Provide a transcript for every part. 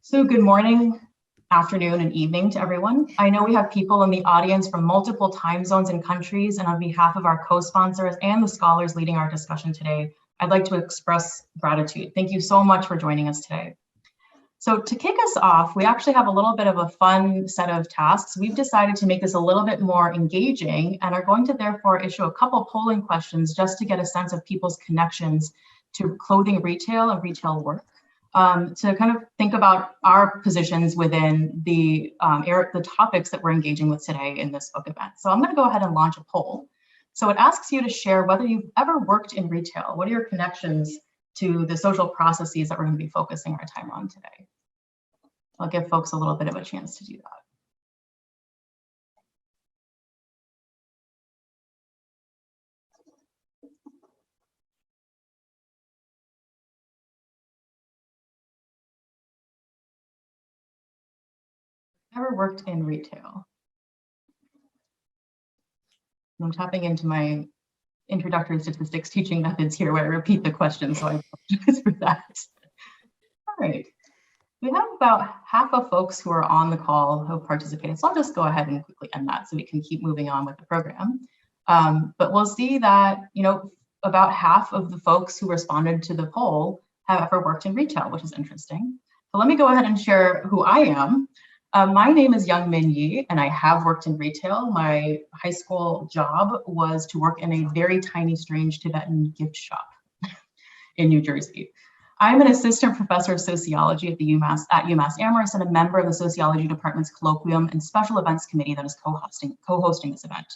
So good morning, afternoon, and evening to everyone. I know we have people in the audience from multiple time zones and countries, and on behalf of our co-sponsors and the scholars leading our discussion today, I'd like to express gratitude. Thank you so much for joining us today. So to kick us off, we actually have a little bit of a fun set of tasks. We've decided to make this a little bit more engaging and are going to therefore issue a couple polling questions just to get a sense of people's connections to clothing retail and retail work. To kind of think about our positions within the topics that we're engaging with today in this book event. So I'm going to go ahead and launch a poll. So it asks you to share whether you've ever worked in retail. What are your connections to the social processes that we're going to be focusing our time on today? I'll give folks a little bit of a chance to do that. Ever worked in retail? I'm tapping into my introductory statistics teaching methods here where I repeat the question, so I apologize for that. All right, we have about half of folks who are on the call who have participated, so I'll just go ahead and quickly end that so we can keep moving on with the program. But we'll see that, about half of the folks who responded to the poll have ever worked in retail, which is interesting. So let me go ahead and share who I am. My name is Young Min Yi, and I have worked in retail. My high school job was to work in a very tiny, strange Tibetan gift shop in New Jersey. I'm an assistant professor of sociology at UMass Amherst and a member of the sociology department's colloquium and special events committee that is co-hosting this event.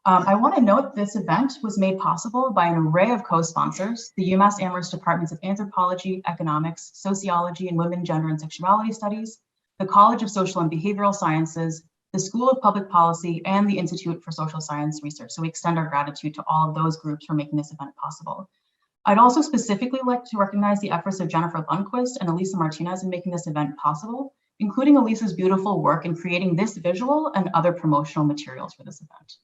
I want to note this event was made possible by an array of co-sponsors: the UMass Amherst departments of anthropology, economics, sociology, and women, gender, and sexuality studies, the College of Social and Behavioral Sciences, the School of Public Policy, and the Institute for Social Science Research. So we extend our gratitude to all of those groups for making this event possible. I'd also specifically like to recognize the efforts of Jennifer Lundquist and Elisa Martinez in making this event possible, including Elisa's beautiful work in creating this visual and other promotional materials for this event.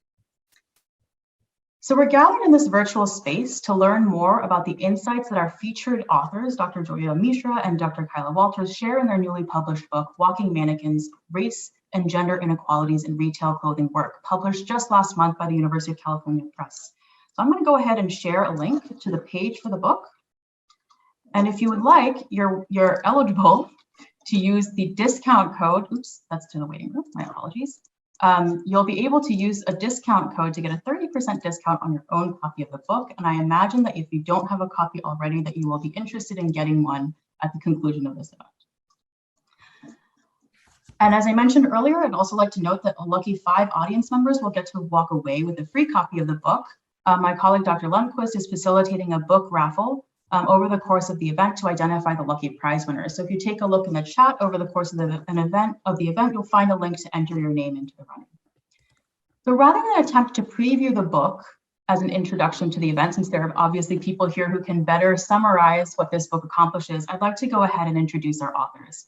So we're gathered in this virtual space to learn more about the insights that our featured authors, Dr. Joya Misra and Dr. Kyla Walters, share in their newly published book, Walking Mannequins, Race and Gender Inequalities in Retail Clothing Work, published just last month by the University of California Press. So I'm going to go ahead and share a link to the page for the book. And if you would like, you're eligible to use the discount code. Oops, that's to the waiting room, my apologies. You'll be able to use a discount code to get a 30% discount on your own copy of the book. And I imagine that if you don't have a copy already, that you will be interested in getting one at the conclusion of this event. And as I mentioned earlier, I'd also like to note that a lucky 5 audience members will get to walk away with a free copy of the book. My colleague, Dr. Lundquist, is facilitating a book raffle over the course of the event to identify the lucky prize winners. So if you take a look in the chat over the course of the event, you'll find a link to enter your name into the running. So rather than attempt to preview the book as an introduction to the event, since there are obviously people here who can better summarize what this book accomplishes, I'd like to go ahead and introduce our authors.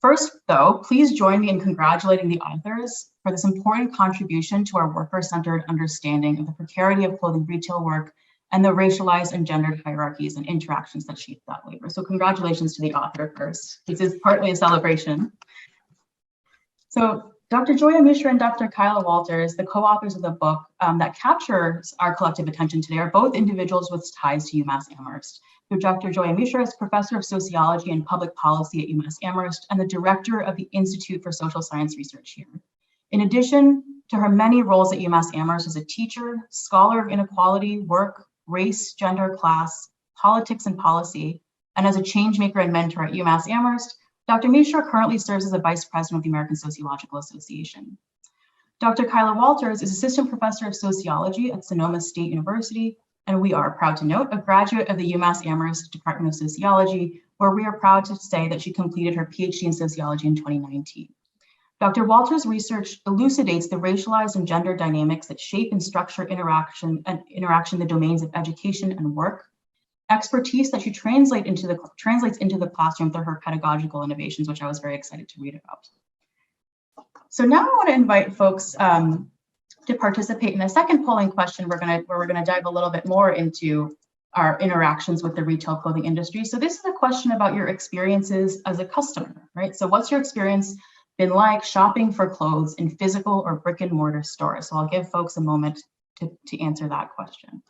First, though, please join me in congratulating the authors for this important contribution to our worker-centered understanding of the precarity of clothing retail work and the racialized and gendered hierarchies and interactions that shape that labor. So congratulations to the author first. This is partly a celebration. So Dr. Joya Misra and Dr. Kyla Walters, the co-authors of the book that captures our collective attention today, are both individuals with ties to UMass Amherst. So Dr. Joya Misra is professor of sociology and public policy at UMass Amherst and the director of the Institute for Social Science Research here. In addition to her many roles at UMass Amherst as a teacher, scholar of inequality, work, race, gender, class, politics, and policy, and as a change maker and mentor at UMass Amherst, Dr. Misra currently serves as a vice president of the American Sociological Association. Dr. Kyla Walters is assistant professor of sociology at Sonoma State University, and we are proud to note a graduate of the UMass Amherst Department of Sociology, where we are proud to say that she completed her PhD in sociology in 2019. Dr. Walters' research elucidates the racialized and gender dynamics that shape and structure interaction in the domains of education and work, expertise that she translates into the classroom through her pedagogical innovations, which I was very excited to read about. So now I want to invite folks to participate in a second polling question where we're going to dive a little bit more into our interactions with the retail clothing industry. So this is a question about your experiences as a customer, right? So what's your experience been like shopping for clothes in physical or brick and mortar stores? So I'll give folks a moment to answer that question.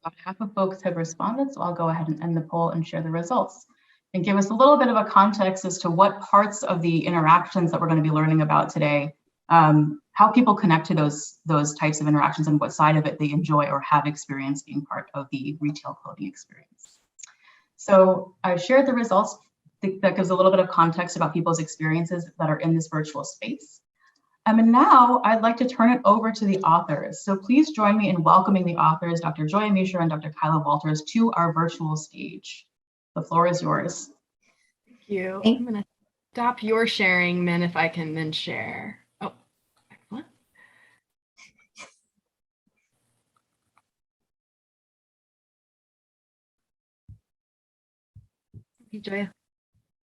About half of folks have responded, so I'll go ahead and end the poll and share the results and give us a little bit of a context as to what parts of the interactions that we're going to be learning about today, how people connect to those types of interactions and what side of it they enjoy or have experienced being part of the retail clothing experience. So I've shared the results. I think that gives a little bit of context about people's experiences that are in this virtual space. And now I'd like to turn it over to the authors. So please join me in welcoming the authors, Dr. Joya Misra and Dr. Kyla Walters, to our virtual stage. The floor is yours. Thank you. I'm going to stop your sharing, Min, if I can then share. Oh, excellent. Hey, Joya.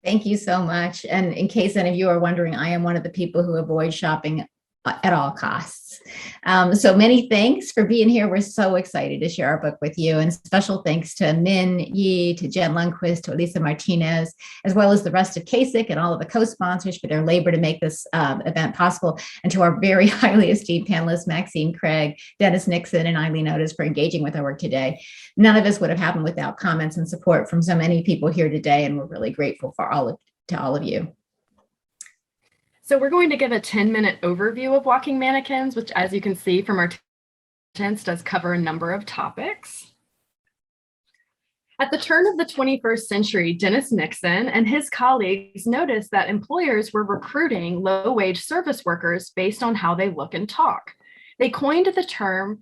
Thank you so much. And in case any of you are wondering, I am one of the people who avoid shopping at all costs. So many thanks for being here. We're so excited to share our book with you. And special thanks to Min Yi, to Jen Lundquist, to Elisa Martinez, as well as the rest of KASIC and all of the co-sponsors for their labor to make this event possible. And to our very highly esteemed panelists, Maxine Craig, Dennis Nixon, and Eileen Otis for engaging with our work today. None of this would have happened without comments and support from so many people here today. And we're really grateful for all of you. So we're going to give a 10-minute overview of Walking Mannequins, which, as you can see from our tents, does cover a number of topics. At the turn of the 21st century, Dennis Nixon and his colleagues noticed that employers were recruiting low-wage service workers based on how they look and talk. They coined the term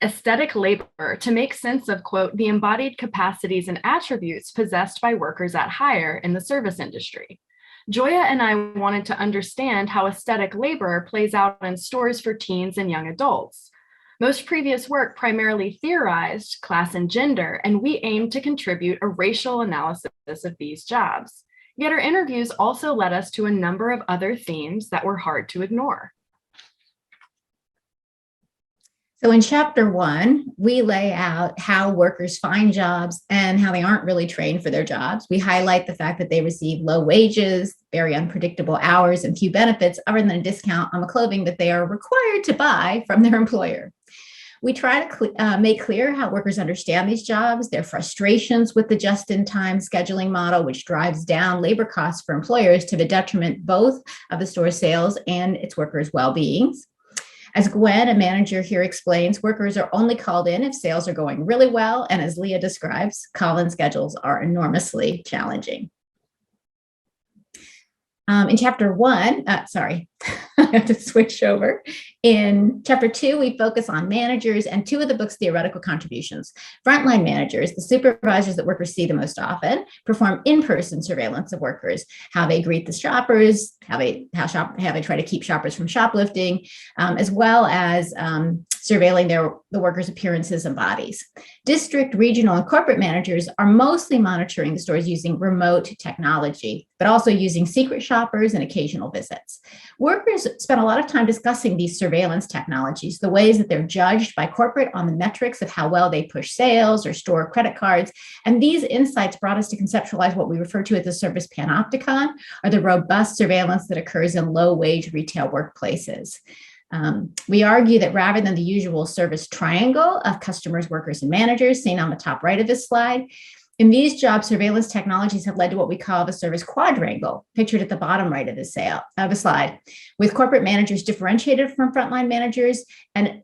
aesthetic labor to make sense of, quote, the embodied capacities and attributes possessed by workers at hire in the service industry. Joya and I wanted to understand how aesthetic labor plays out in stores for teens and young adults. Most previous work primarily theorized class and gender, and we aimed to contribute a racial analysis of these jobs. Yet our interviews also led us to a number of other themes that were hard to ignore. So in chapter 1, we lay out how workers find jobs and how they aren't really trained for their jobs. We highlight the fact that they receive low wages, very unpredictable hours, and few benefits other than a discount on the clothing that they are required to buy from their employer. We try to make clear how workers understand these jobs, their frustrations with the just-in-time scheduling model, which drives down labor costs for employers to the detriment both of the store's sales and its workers' well-beings. As Gwen, a manager here, explains, workers are only called in if sales are going really well, and as Leah describes, call-in schedules are enormously challenging. In chapter 1, sorry, I have to switch over. In chapter 2, we focus on managers and 2 of the book's theoretical contributions. Frontline managers, the supervisors that workers see the most often, perform in-person surveillance of workers, how they greet the shoppers, how they try to keep shoppers from shoplifting, as well as surveilling the workers' appearances and bodies. District, regional, and corporate managers are mostly monitoring the stores using remote technology, but also using secret shoppers and occasional visits. Workers spend a lot of time discussing these surveillance technologies, the ways that they're judged by corporate on the metrics of how well they push sales or store credit cards. And these insights brought us to conceptualize what we refer to as the service panopticon, or the robust surveillance that occurs in low-wage retail workplaces. We argue that rather than the usual service triangle of customers, workers, and managers seen on the top right of this slide, in these jobs, surveillance technologies have led to what we call the service quadrangle, pictured at the bottom right of the slide, with corporate managers differentiated from frontline managers and,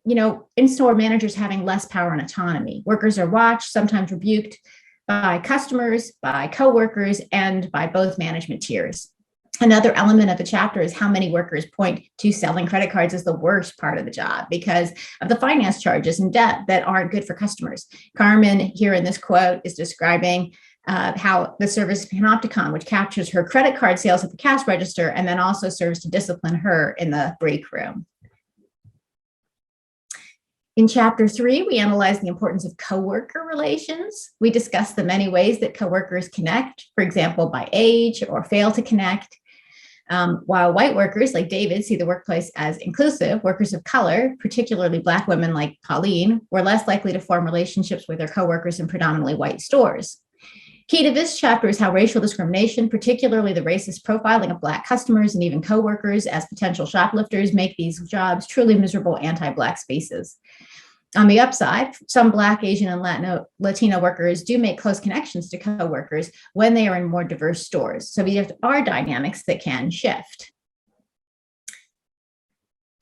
in-store managers having less power and autonomy. Workers are watched, sometimes rebuked by customers, by coworkers, and by both management tiers. Another element of the chapter is how many workers point to selling credit cards as the worst part of the job because of the finance charges and debt that aren't good for customers. Carmen, here in this quote, is describing how the service panopticon, which captures her credit card sales at the cash register and then also serves to discipline her in the break room. In chapter 3, we analyze the importance of coworker relations. We discuss the many ways that coworkers connect, for example, by age or fail to connect. While white workers like David see the workplace as inclusive, workers of color, particularly Black women like Pauline, were less likely to form relationships with their coworkers in predominantly white stores. Key to this chapter is how racial discrimination, particularly the racist profiling of Black customers and even coworkers as potential shoplifters, make these jobs truly miserable anti-Black spaces. On the upside, some Black, Asian, and Latino workers do make close connections to coworkers when they are in more diverse stores. So there are dynamics that can shift.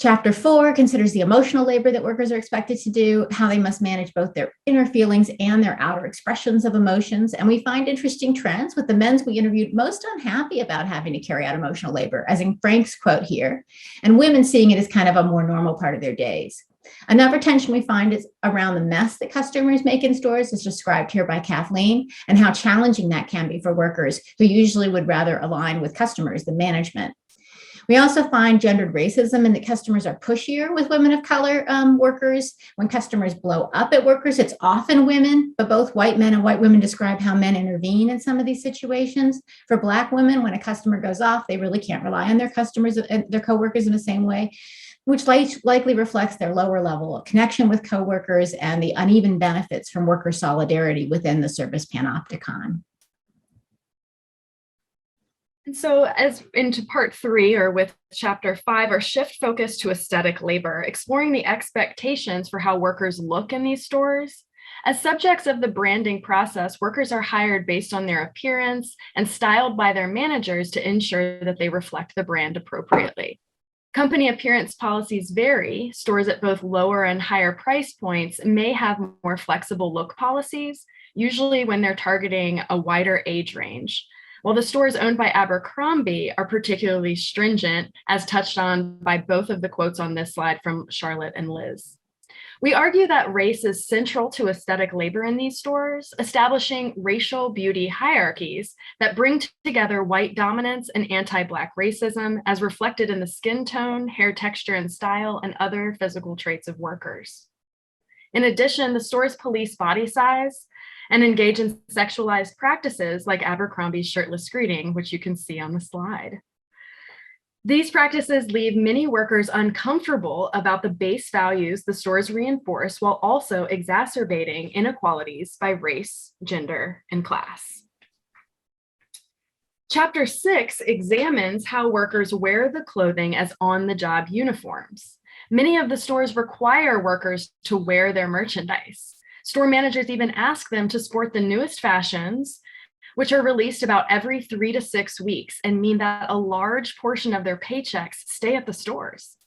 Chapter 4 considers the emotional labor that workers are expected to do, how they must manage both their inner feelings and their outer expressions of emotions. And we find interesting trends with the men we interviewed most unhappy about having to carry out emotional labor, as in Frank's quote here, and women seeing it as kind of a more normal part of their days. Another tension we find is around the mess that customers make in stores, as described here by Kathleen, and how challenging that can be for workers who usually would rather align with customers than management. We also find gendered racism in that customers are pushier with women of color workers. When customers blow up at workers, it's often women, but both white men and white women describe how men intervene in some of these situations. For Black women, when a customer goes off, they really can't rely on their customers and their coworkers in the same way, which likely reflects their lower level of connection with coworkers and the uneven benefits from worker solidarity within the service panopticon. And so as into part 3, or with chapter 5, our shift focus to aesthetic labor, exploring the expectations for how workers look in these stores. As subjects of the branding process, workers are hired based on their appearance and styled by their managers to ensure that they reflect the brand appropriately. Company appearance policies vary. Stores at both lower and higher price points may have more flexible look policies, usually when they're targeting a wider age range. While the stores owned by Abercrombie are particularly stringent, as touched on by both of the quotes on this slide from Charlotte and Liz. We argue that race is central to aesthetic labor in these stores, establishing racial beauty hierarchies that bring together white dominance and anti-Black racism as reflected in the skin tone, hair texture and style, and other physical traits of workers. In addition, the stores police body size and engage in sexualized practices like Abercrombie's shirtless greeting, which you can see on the slide. These practices leave many workers uncomfortable about the base values the stores reinforce, while also exacerbating inequalities by race, gender, and class. Chapter 6 examines how workers wear the clothing as on-the-job uniforms. Many of the stores require workers to wear their merchandise. Store managers even ask them to sport the newest fashions, which are released about every 3 to 6 weeks and mean that a large portion of their paychecks stay at the stores.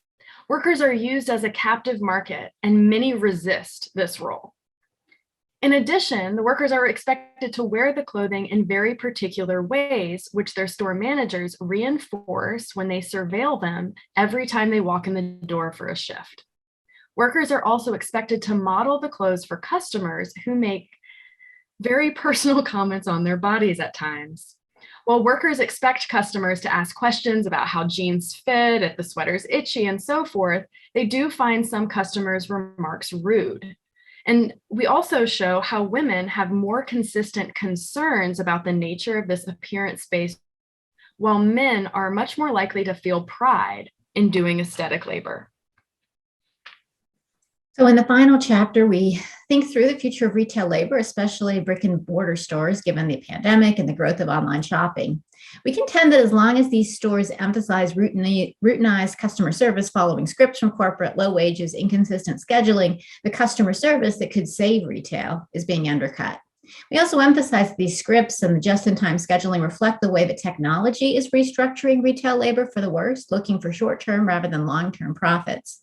Workers are used as a captive market, and many resist this role. In addition, the workers are expected to wear the clothing in very particular ways, which their store managers reinforce when they surveil them every time they walk in the door for a shift. Workers are also expected to model the clothes for customers who make very personal comments on their bodies at times. While workers expect customers to ask questions about how jeans fit, if the sweater's itchy, and so forth, they do find some customers' remarks rude. And we also show how women have more consistent concerns about the nature of this appearance-based, while men are much more likely to feel pride in doing aesthetic labor. So in the final chapter, we think through the future of retail labor, especially brick and mortar stores, given the pandemic and the growth of online shopping. We contend that as long as these stores emphasize routinized customer service following scripts from corporate, low wages, inconsistent scheduling, the customer service that could save retail is being undercut. We also emphasize that these scripts and the just-in-time scheduling reflect the way that technology is restructuring retail labor for the worse, looking for short-term rather than long-term profits.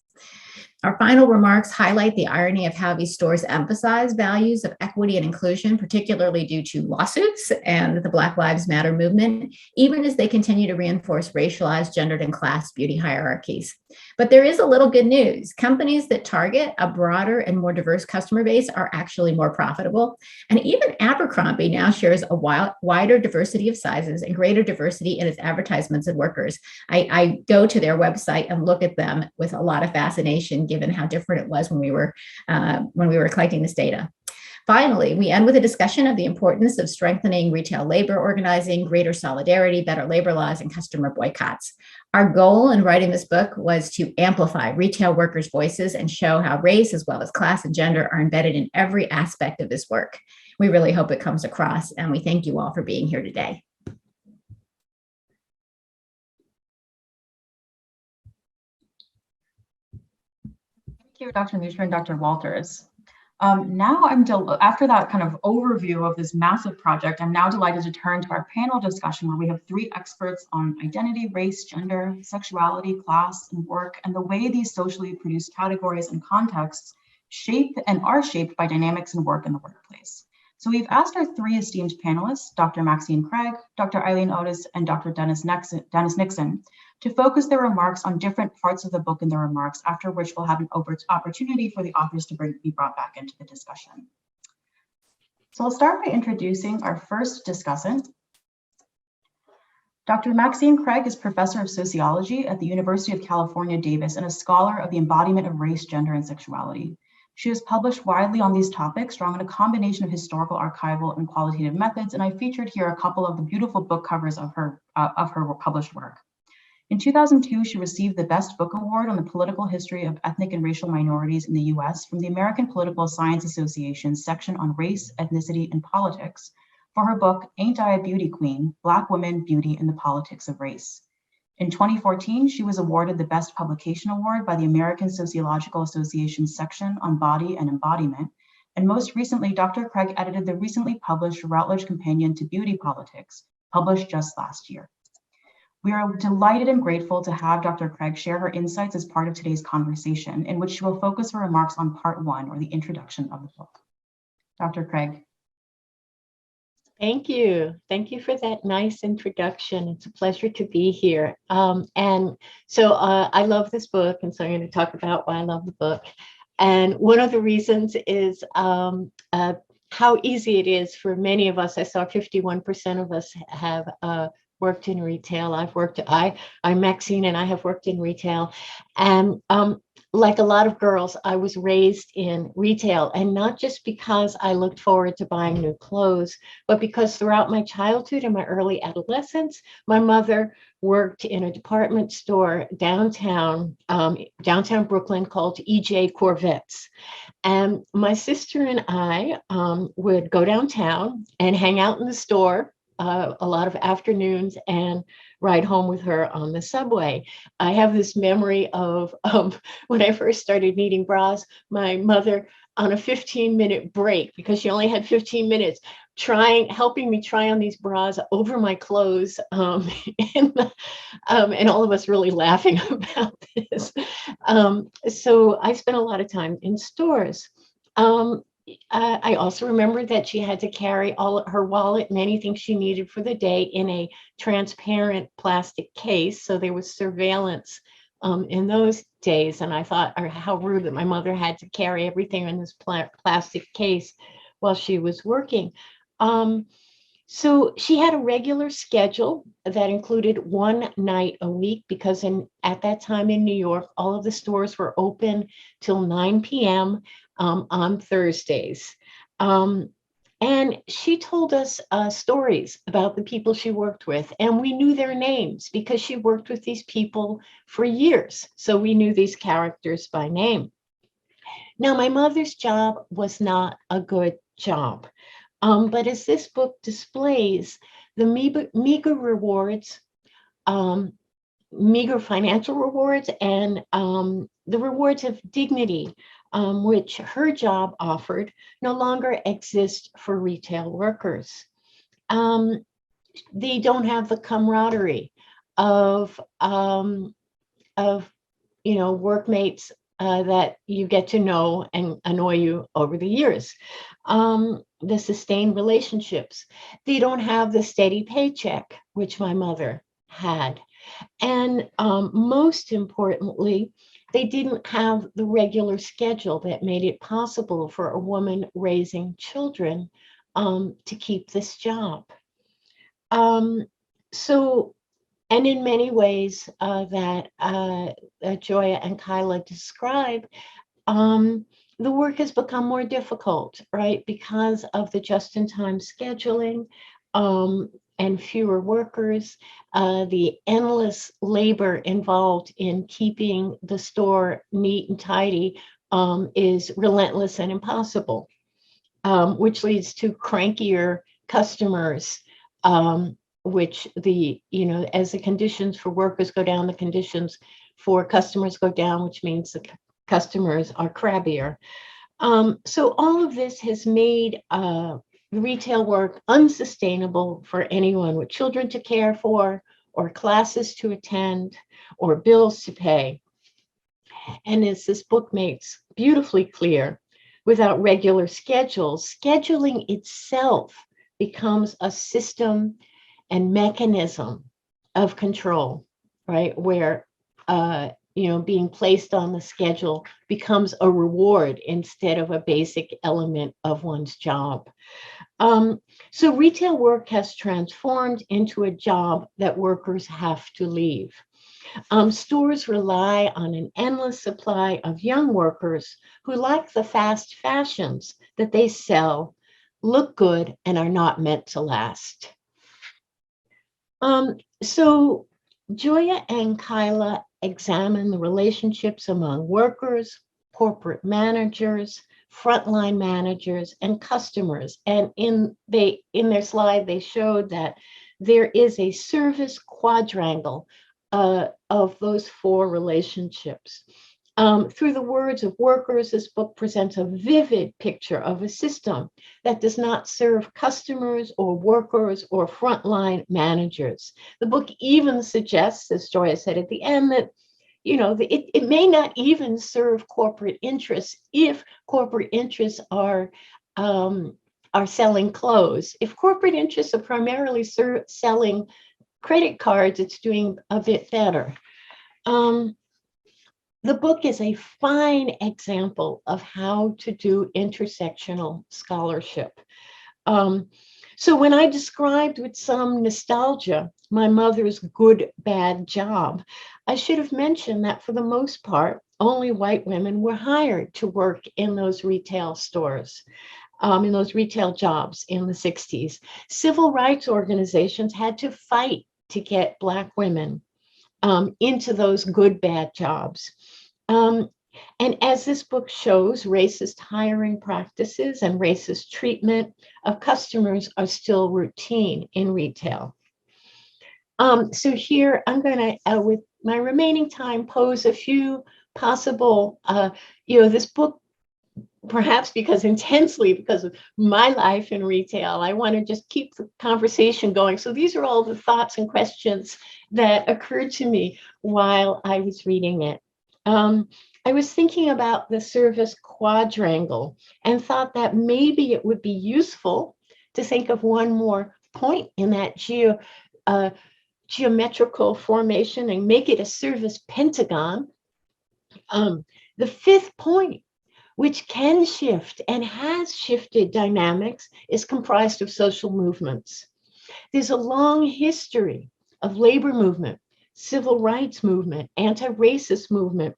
Our final remarks highlight the irony of how these stores emphasize values of equity and inclusion, particularly due to lawsuits and the Black Lives Matter movement, even as they continue to reinforce racialized, gendered, and class beauty hierarchies. But there is a little good news. Companies that target a broader and more diverse customer base are actually more profitable. And even Abercrombie now shares a wider diversity of sizes and greater diversity in its advertisements and workers. I go to their website and look at them with a lot of fascination, given how different it was when we were collecting this data. Finally, we end with a discussion of the importance of strengthening retail labor organizing, greater solidarity, better labor laws, and customer boycotts. Our goal in writing this book was to amplify retail workers' voices and show how race, as well as class and gender, are embedded in every aspect of this work. We really hope it comes across, and we thank you all for being here today. Thank you, Dr. Misra and Dr. Walters. Now after that kind of overview of this massive project, I'm now delighted to turn to our panel discussion where we have three experts on identity, race, gender, sexuality, class, and work, and the way these socially produced categories and contexts shape and are shaped by dynamics in work in the workplace. So we've asked our three esteemed panelists, Dr. Maxine Craig, Dr. Eileen Otis, and Dr. Dennis Nixon, to focus their remarks on different parts of the book in their remarks, after which we'll have an opportunity for the authors to be brought back into the discussion. So I'll start by introducing our first discussant. Dr. Maxine Craig is professor of sociology at the University of California, Davis, and a scholar of the embodiment of race, gender, and sexuality. She has published widely on these topics, drawing on a combination of historical, archival, and qualitative methods, and I featured here a couple of the beautiful book covers of her published work. In 2002, she received the Best Book Award on the political history of ethnic and racial minorities in the US from the American Political Science Association's section on race, ethnicity, and politics for her book, Ain't I a Beauty Queen? Black Women, Beauty, and the Politics of Race. In 2014, she was awarded the Best Publication Award by the American Sociological Association's section on body and embodiment. And most recently, Dr. Craig edited the recently published Routledge Companion to Beauty Politics, published just last year. We are delighted and grateful to have Dr. Craig share her insights as part of today's conversation, in which she will focus her remarks on part one, or the introduction of the book. Dr. Craig. Thank you. Thank you for that nice introduction. It's a pleasure to be here. And so I love this book, and so I'm going to talk about why I love the book. And one of the reasons is how easy it is for many of us. I saw 51% of us have worked in retail. I'm Maxine, and I have worked in retail. And like a lot of girls, I was raised in retail, and not just because I looked forward to buying new clothes, but because throughout my childhood and my early adolescence, my mother worked in a department store downtown Brooklyn called EJ Corvettes. And my sister and I would go downtown and hang out in the store a lot of afternoons and ride home with her on the subway. I have this memory of when I first started needing bras, my mother on a 15-minute break, because she only had 15 minutes, helping me try on these bras over my clothes, and all of us really laughing about this. So I spent a lot of time in stores. I also remember that she had to carry all her wallet and anything she needed for the day in a transparent plastic case. So there was surveillance in those days. And I thought, how rude that my mother had to carry everything in this plastic case while she was working. So she had a regular schedule that included one night a week, because at that time in New York, all of the stores were open till 9 p.m. On Thursdays. And she told us stories about the people she worked with, and we knew their names because she worked with these people for years. So we knew these characters by name. Now, my mother's job was not a good job. But as this book displays, the meager rewards, meager financial rewards, and the rewards of dignity, which her job offered, no longer exist for retail workers. They don't have the camaraderie of workmates that you get to know and annoy you over the years. The sustained relationships. They don't have the steady paycheck, which my mother had. And most importantly, they didn't have the regular schedule that made it possible for a woman raising children to keep this job. So, and in many ways that Joya and Kyla describe, the work has become more difficult, right? Because of the just-in-time scheduling and fewer workers, the endless labor involved in keeping the store neat and tidy is relentless and impossible, which leads to crankier customers, which as the conditions for workers go down, the conditions for customers go down, which means the customers are crabbier. So all of this has made retail work unsustainable for anyone with children to care for, or classes to attend, or bills to pay. And as this book makes beautifully clear, without regular schedules, scheduling itself becomes a system and mechanism of control, right? Where being placed on the schedule becomes a reward instead of a basic element of one's job. So retail work has transformed into a job that workers have to leave. Stores rely on an endless supply of young workers who like the fast fashions that they sell, look good, and are not meant to last. So Joya and Kyla examine the relationships among workers, corporate managers, frontline managers, and customers. And in their slide, they showed that there is a service quadrangle of those four relationships. Through the words of workers, this book presents a vivid picture of a system that does not serve customers or workers or frontline managers. The book even suggests, as Joya said at the end, that it may not even serve corporate interests if corporate interests are selling clothes. If corporate interests are primarily selling credit cards, it's doing a bit better. The book is a fine example of how to do intersectional scholarship. So when I described with some nostalgia my mother's good, bad job, I should have mentioned that for the most part, only white women were hired to work in those retail stores, in those retail jobs in the 60s. Civil rights organizations had to fight to get Black women into those good, bad jobs. And as this book shows, racist hiring practices and racist treatment of customers are still routine in retail. So here I'm going to, with my remaining time, pose a few possible, this book, perhaps because of my life in retail, I want to just keep the conversation going. So these are all the thoughts and questions that occurred to me while I was reading it. I was thinking about the service quadrangle and thought that maybe it would be useful to think of one more point in that geometrical formation and make it a service pentagon. The fifth point, which can shift and has shifted dynamics, is comprised of social movements. There's a long history of labor movement, civil rights movement, anti-racist movement,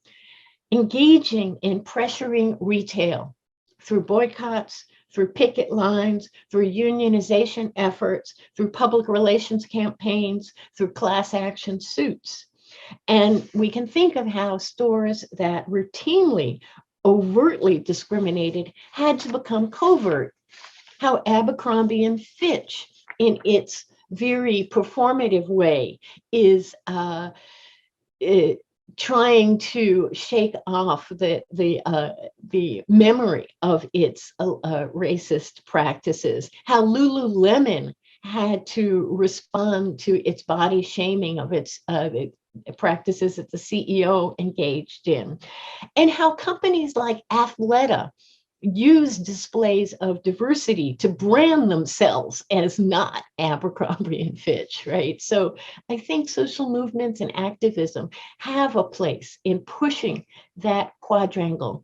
engaging in pressuring retail through boycotts, through picket lines, through unionization efforts, through public relations campaigns, through class action suits. And we can think of how stores that routinely, overtly discriminated had to become covert, how Abercrombie and Fitch, in its very performative way, is trying to shake off the memory of its racist practices, how Lululemon had to respond to its body shaming of its practices that the CEO engaged in, and how companies like Athleta use displays of diversity to brand themselves as not Abercrombie and Fitch, right? So I think social movements and activism have a place in pushing that quadrangle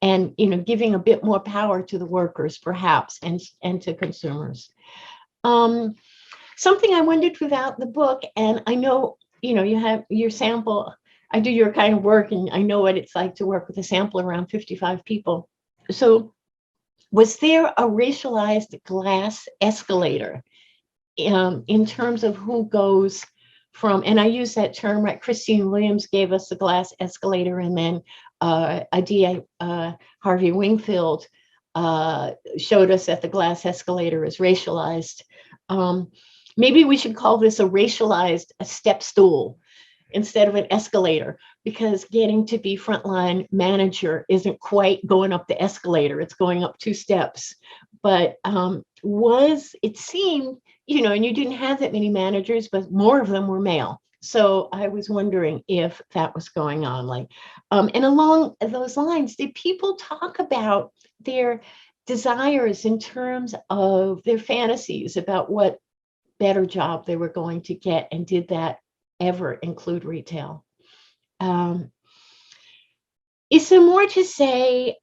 and, you know, giving a bit more power to the workers, perhaps, and to consumers. Something I wondered without the book, and I know, you know, you have your sample, I do your kind of work, and I know what it's like to work with a sample around 55 people. So was there a racialized glass escalator in terms of who goes from, and I use that term, right? Christine Williams gave us the glass escalator, and then Harvey Wingfield showed us that the glass escalator is racialized. Maybe we should call this a racialized step stool instead of an escalator, because getting to be frontline manager isn't quite going up the escalator, it's going up 2 steps. But it seemed, you know, and you didn't have that many managers, but more of them were male. So I was wondering if that was going on, like, and along those lines, did people talk about their desires in terms of their fantasies about what better job they were going to get, and did that ever include retail? Is there more to say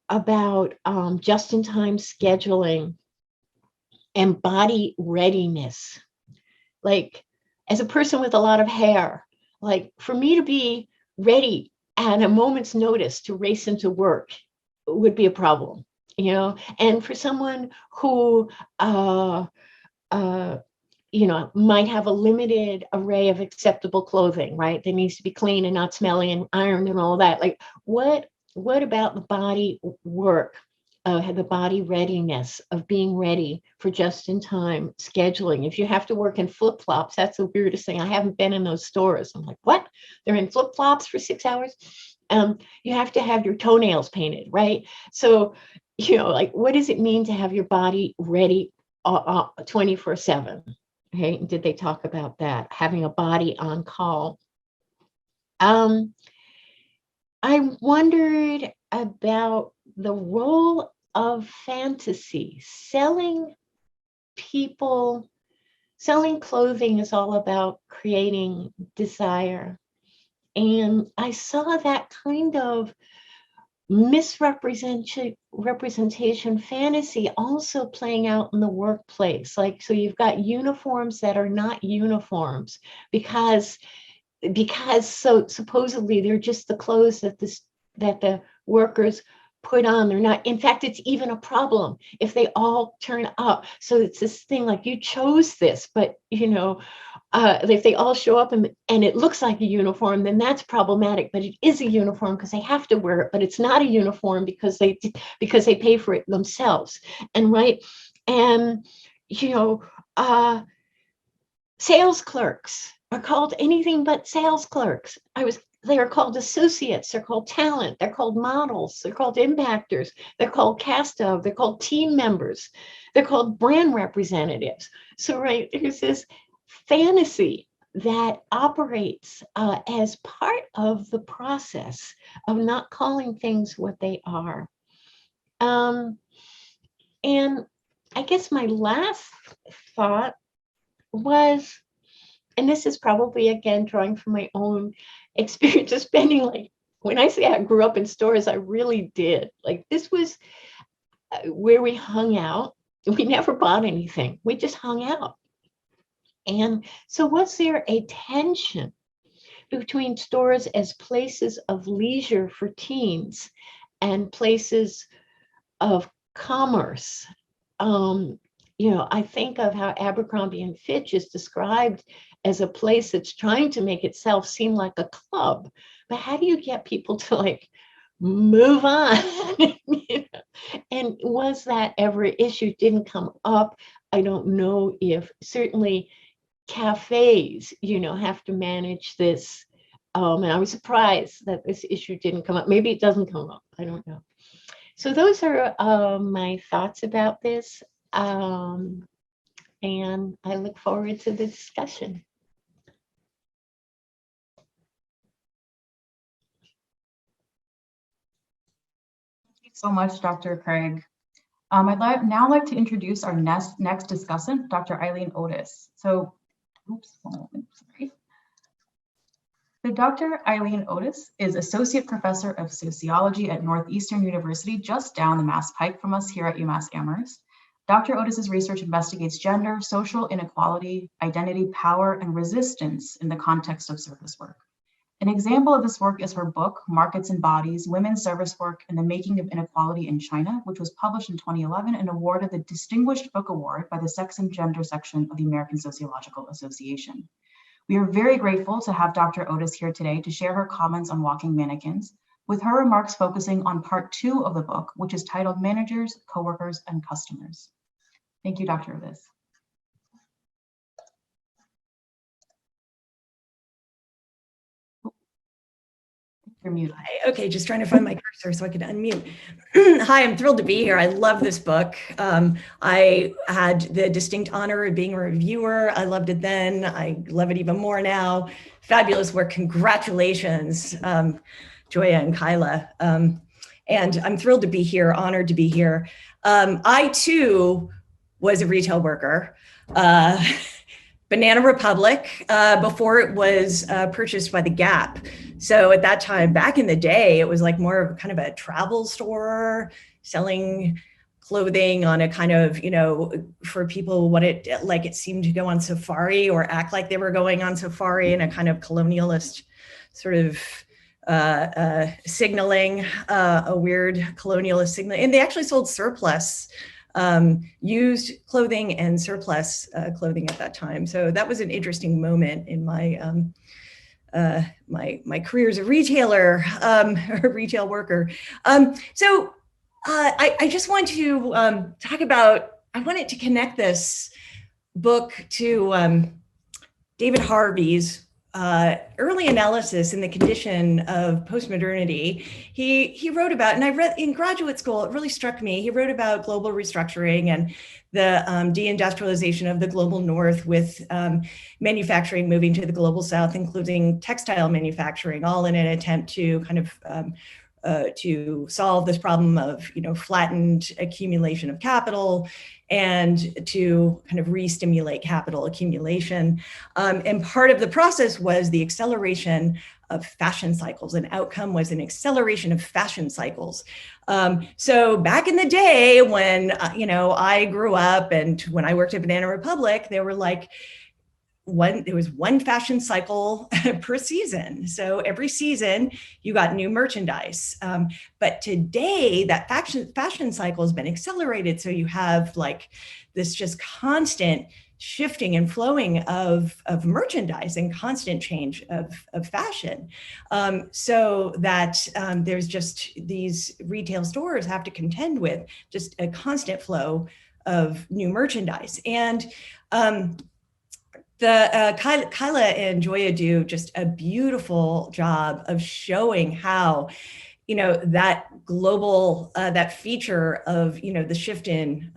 about just-in-time scheduling and body readiness? Like, as a person with a lot of hair, like, for me to be ready at a moment's notice to race into work would be a problem, you know? And for someone who you know, might have a limited array of acceptable clothing, right? That needs to be clean and not smelly and ironed and all that. Like, what about the body work, the body readiness of being ready for just-in-time scheduling? If you have to work in flip-flops, that's the weirdest thing. I haven't been in those stores. I'm like, what? They're in flip-flops for 6 hours? You have to have your toenails painted, right? So, you know, like, what does it mean to have your body ready 24/7? Okay, did they talk about that? Having a body on call. I wondered about the role of fantasy. Selling clothing is all about creating desire. And I saw that kind of misrepresentation fantasy also playing out in the workplace. Like, so you've got uniforms that are not uniforms because so supposedly they're just the clothes that the workers put on. They're not. In fact, it's even a problem if they all turn up. So it's this thing like, you chose this, but, you know, if they all show up and it looks like a uniform, then that's problematic. But it is a uniform because they have to wear it. But it's not a uniform because they pay for it themselves. And right, and, you know, sales clerks are called anything but sales clerks. They are called associates, they're called talent, they're called models, they're called impactors, they're called cast of, they're called team members, they're called brand representatives. So, right, there's this fantasy that operates as part of the process of not calling things what they are. And I guess my last thought was, and this is probably, again, drawing from my own experience of spending, like, when I say I grew up in stores, I really did. Like, this was where we hung out. We never bought anything. We just hung out. And so was there a tension between stores as places of leisure for teens and places of commerce? You know, I think of how Abercrombie and Fitch is described as a place that's trying to make itself seem like a club. But how do you get people to, like, move on? You know? And was that ever an issue? Didn't come up. I don't know if, certainly cafes, you know, have to manage this. And I was surprised that this issue didn't come up. Maybe it doesn't come up. I don't know. So those are my thoughts about this. And I look forward to the discussion. so much, Dr. Craig. I'd now like to introduce our next discussant, Dr. Eileen Otis. So, oops, one moment, sorry. So Dr. Eileen Otis is Associate Professor of Sociology at Northeastern University, just down the Mass Pike from us here at UMass Amherst. Dr. Otis's research investigates gender, social inequality, identity, power, and resistance in the context of service work. An example of this work is her book, Markets and Bodies, Women's Service Work and the Making of Inequality in China, which was published in 2011 and awarded the Distinguished Book Award by the Sex and Gender section of the American Sociological Association. We are very grateful to have Dr. Otis here today to share her comments on Walking Mannequins, with her remarks focusing on part 2 of the book, which is titled Managers, Coworkers, and Customers. Thank you, Dr. Otis. You're muted. Okay, just trying to find my cursor so I can unmute. Hi, I'm thrilled to be here. I love this book. I had the distinct honor of being a reviewer. I loved it then. I love it even more now. Fabulous work. Congratulations, Joya and Kyla. And I'm thrilled to be here, honored to be here. I too was a retail worker. Banana Republic before it was purchased by the Gap. So at that time, back in the day, it was like more of kind of a travel store selling clothing on a kind of, you know, for people what it like it seemed to go on safari or act like they were going on safari in a kind of colonialist sort of signaling, a weird colonialist signal. And they actually sold surplus used clothing and surplus clothing at that time. So that was an interesting moment in my my career as a retailer, a retail worker. So I just want to talk about, I wanted to connect this book to David Harvey's early analysis in the condition of postmodernity. He wrote about, and I read in graduate school, it really struck me. He wrote about global restructuring and the deindustrialization of the global north with manufacturing moving to the global south, including textile manufacturing, all in an attempt to kind of to solve this problem of, you know, flattened accumulation of capital and to kind of re-stimulate capital accumulation. And part of the process was the acceleration of fashion cycles. An outcome was an acceleration of fashion cycles. So back in the day when, you know, I grew up and when I worked at Banana Republic, they were like, there was one fashion cycle per season. So every season you got new merchandise. But today that fashion cycle has been accelerated. So you have like this just constant shifting and flowing of merchandise and constant change of fashion. So that there's just these retail stores have to contend with just a constant flow of new merchandise. And Kyla and Joya do just a beautiful job of showing how, you know, that global, that feature of, you know, the shift in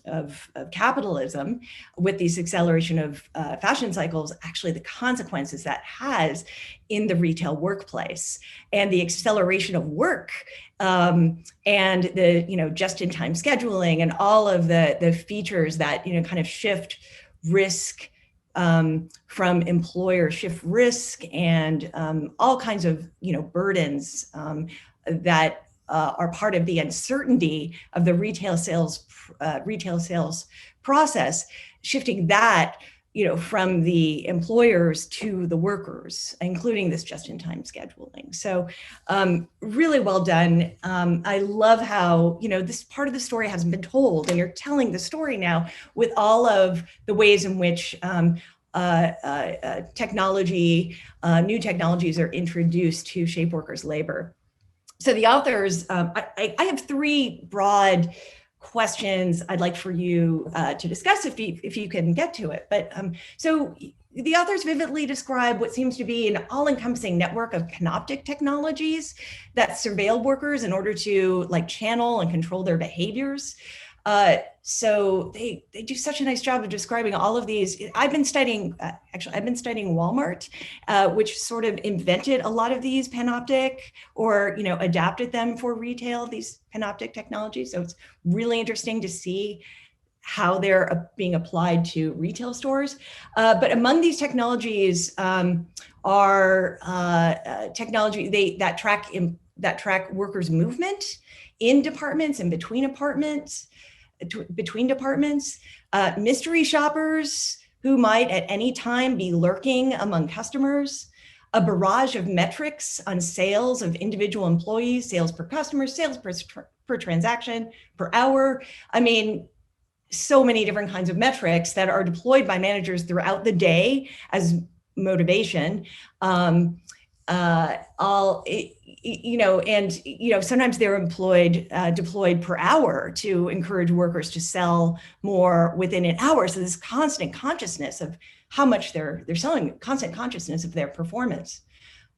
of capitalism with these acceleration of fashion cycles, actually the consequences that has in the retail workplace and the acceleration of work and the, you know, just-in-time scheduling and all of the features that, you know, kind of shift risk from employer shift risk and all kinds of, you know, burdens that are part of the uncertainty of the retail sales process, shifting that, you know, from the employers to the workers, including this just-in-time scheduling. So really well done. I love how, you know, this part of the story hasn't been told, and you're telling the story now with all of the ways in which technology, new technologies are introduced to shape workers' labor. So the authors, I have 3 broad questions I'd like for you to discuss if you can get to it. But so the authors vividly describe what seems to be an all-encompassing network of panoptic technologies that surveil workers in order to like channel and control their behaviors. So they do such a nice job of describing all of these. I've been studying Walmart, which sort of invented a lot of these panoptic or, adapted them for retail, these panoptic technologies. So it's really interesting to see how they're being applied to retail stores. But among these technologies are technology that track workers' movement in departments and between departments, mystery shoppers who might at any time be lurking among customers, a barrage of metrics on sales of individual employees, sales per customer, sales per transaction, per hour. I mean, so many different kinds of metrics that are deployed by managers throughout the day as motivation. Sometimes they're deployed per hour to encourage workers to sell more within an hour. So this constant consciousness of how much they're selling, constant consciousness of their performance.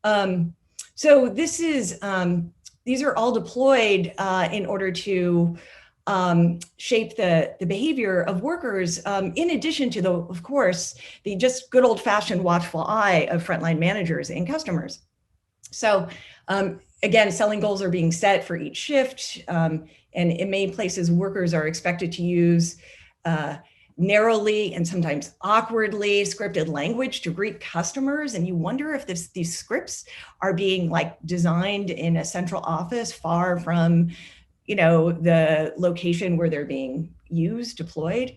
So these are all deployed in order to shape the behavior of workers, in addition to of course, the just good old-fashioned watchful eye of frontline managers and customers. So again, selling goals are being set for each shift, and in many places, workers are expected to use narrowly and sometimes awkwardly scripted language to greet customers. And you wonder if these scripts are being designed in a central office far from the location where they're being deployed.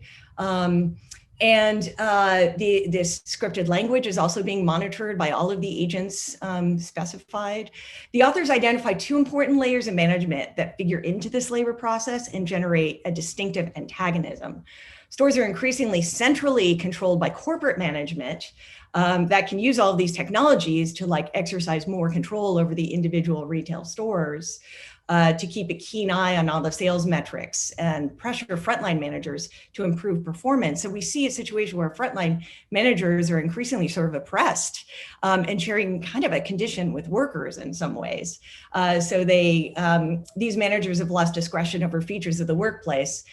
This scripted language is also being monitored by all of the agents specified. The authors identify two important layers of management that figure into this labor process and generate a distinctive antagonism. Stores are increasingly centrally controlled by corporate management that can use all of these technologies to exercise more control over the individual retail stores, to keep a keen eye on all the sales metrics and pressure frontline managers to improve performance. So we see a situation where frontline managers are increasingly sort of oppressed and sharing kind of a condition with workers in some ways. So these managers have lost discretion over features of the workplace.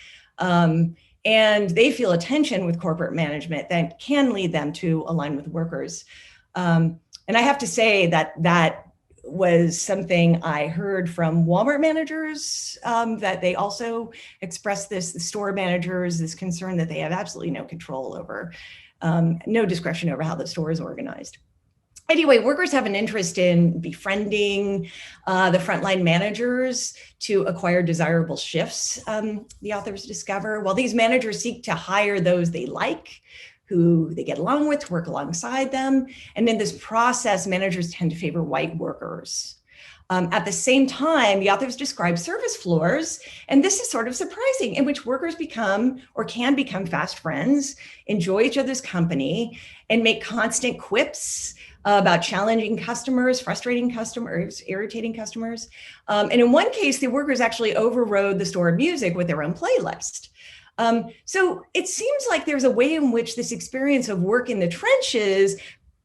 And they feel a tension with corporate management that can lead them to align with workers. And I have to say that was something I heard from Walmart managers, that they also expressed the store managers, this concern that they have absolutely no control over, no discretion over how the store is organized. Anyway, workers have an interest in befriending the frontline managers to acquire desirable shifts, the authors discover, while these managers seek to hire those they like, who they get along with, to work alongside them. And in this process, managers tend to favor white workers. At the same time, the authors describe service floors, and this is sort of surprising, in which workers become or can become fast friends, enjoy each other's company, and make constant quips about challenging customers, frustrating customers, irritating customers. And in one case, the workers actually overrode the store music with their own playlist. So it seems like there's a way in which this experience of work in the trenches,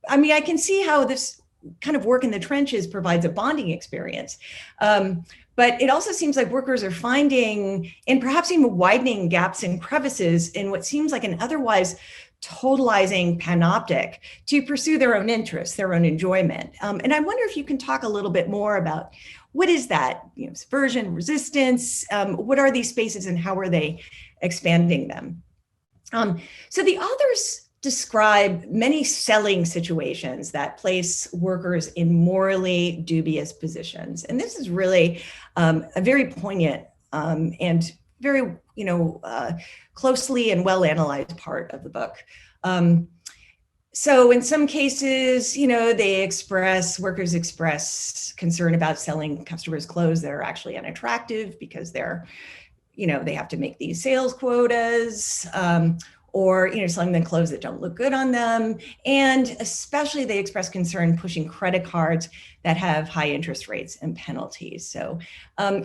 I mean, I can see how this kind of work in the trenches provides a bonding experience. But it also seems like workers are finding and perhaps even widening gaps and crevices in what seems like an otherwise totalizing panoptic to pursue their own interests, their own enjoyment. And I wonder if you can talk a little bit more about what is that, subversion, resistance, what are these spaces and how are they expanding them? So the authors describe many selling situations that place workers in morally dubious positions. And this is really a very poignant and very, closely and well analyzed part of the book. So in some cases, workers express concern about selling customers clothes that are actually unattractive because they're, they have to make these sales quotas, or selling them clothes that don't look good on them. And especially they express concern pushing credit cards that have high interest rates and penalties. So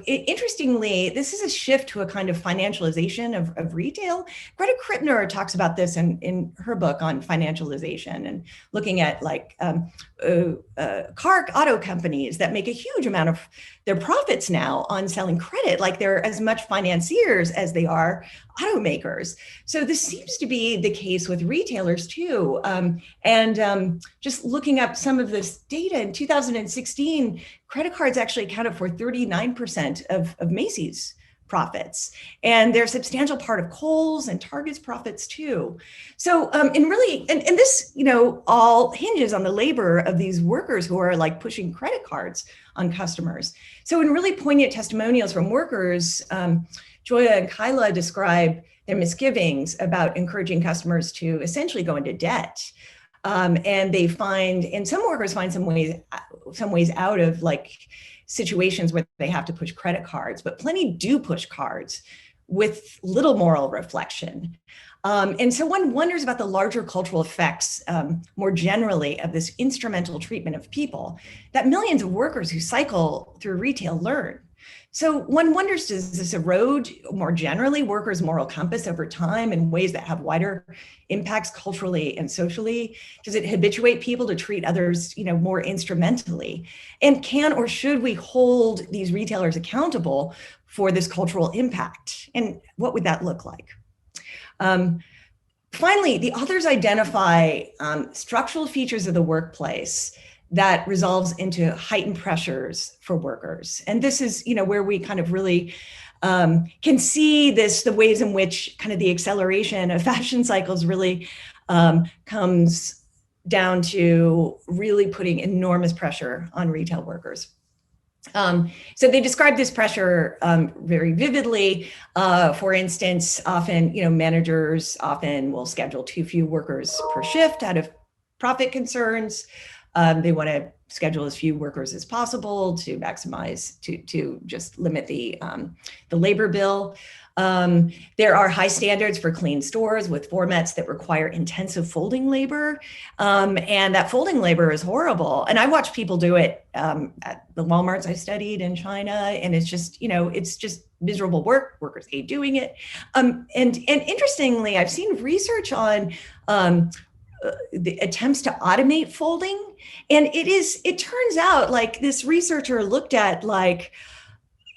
interestingly, this is a shift to a kind of financialization of retail. Greta Krippner talks about this in her book on financialization and looking at like auto companies that make a huge amount of their profits now on selling credit, like they're as much financiers as they are automakers. So this seems to be the case with retailers too. Just looking up some of this data in 2016, credit cards actually accounted for 39% of Macy's profits. And they're a substantial part of Kohl's and Target's profits too. So, and this, all hinges on the labor of these workers who are like pushing credit cards on customers. So in really poignant testimonials from workers, Joya and Kyla describe their misgivings about encouraging customers to essentially go into debt. And they find, and some workers find some ways out of like situations where they have to push credit cards, but plenty do push cards with little moral reflection. And so one wonders about the larger cultural effects more generally of this instrumental treatment of people that millions of workers who cycle through retail learn. So one wonders, does this erode more generally workers' moral compass over time in ways that have wider impacts culturally and socially? Does it habituate people to treat others, more instrumentally? And can or should we hold these retailers accountable for this cultural impact? And what would that look like? Finally, the authors identify structural features of the workplace that resolves into heightened pressures for workers. And this is, where we kind of really can see the ways in which kind of the acceleration of fashion cycles really comes down to really putting enormous pressure on retail workers. So they describe this pressure very vividly. For instance, often, managers often will schedule too few workers per shift out of profit concerns. They want to schedule as few workers as possible to maximize, to just limit the labor bill. There are high standards for clean stores with formats that require intensive folding labor. And that folding labor is horrible. And I watch people do it at the Walmarts I studied in China. And it's just, it's just miserable work. Workers hate doing it. And interestingly, I've seen research on the attempts to automate folding. And it turns out like this researcher looked at like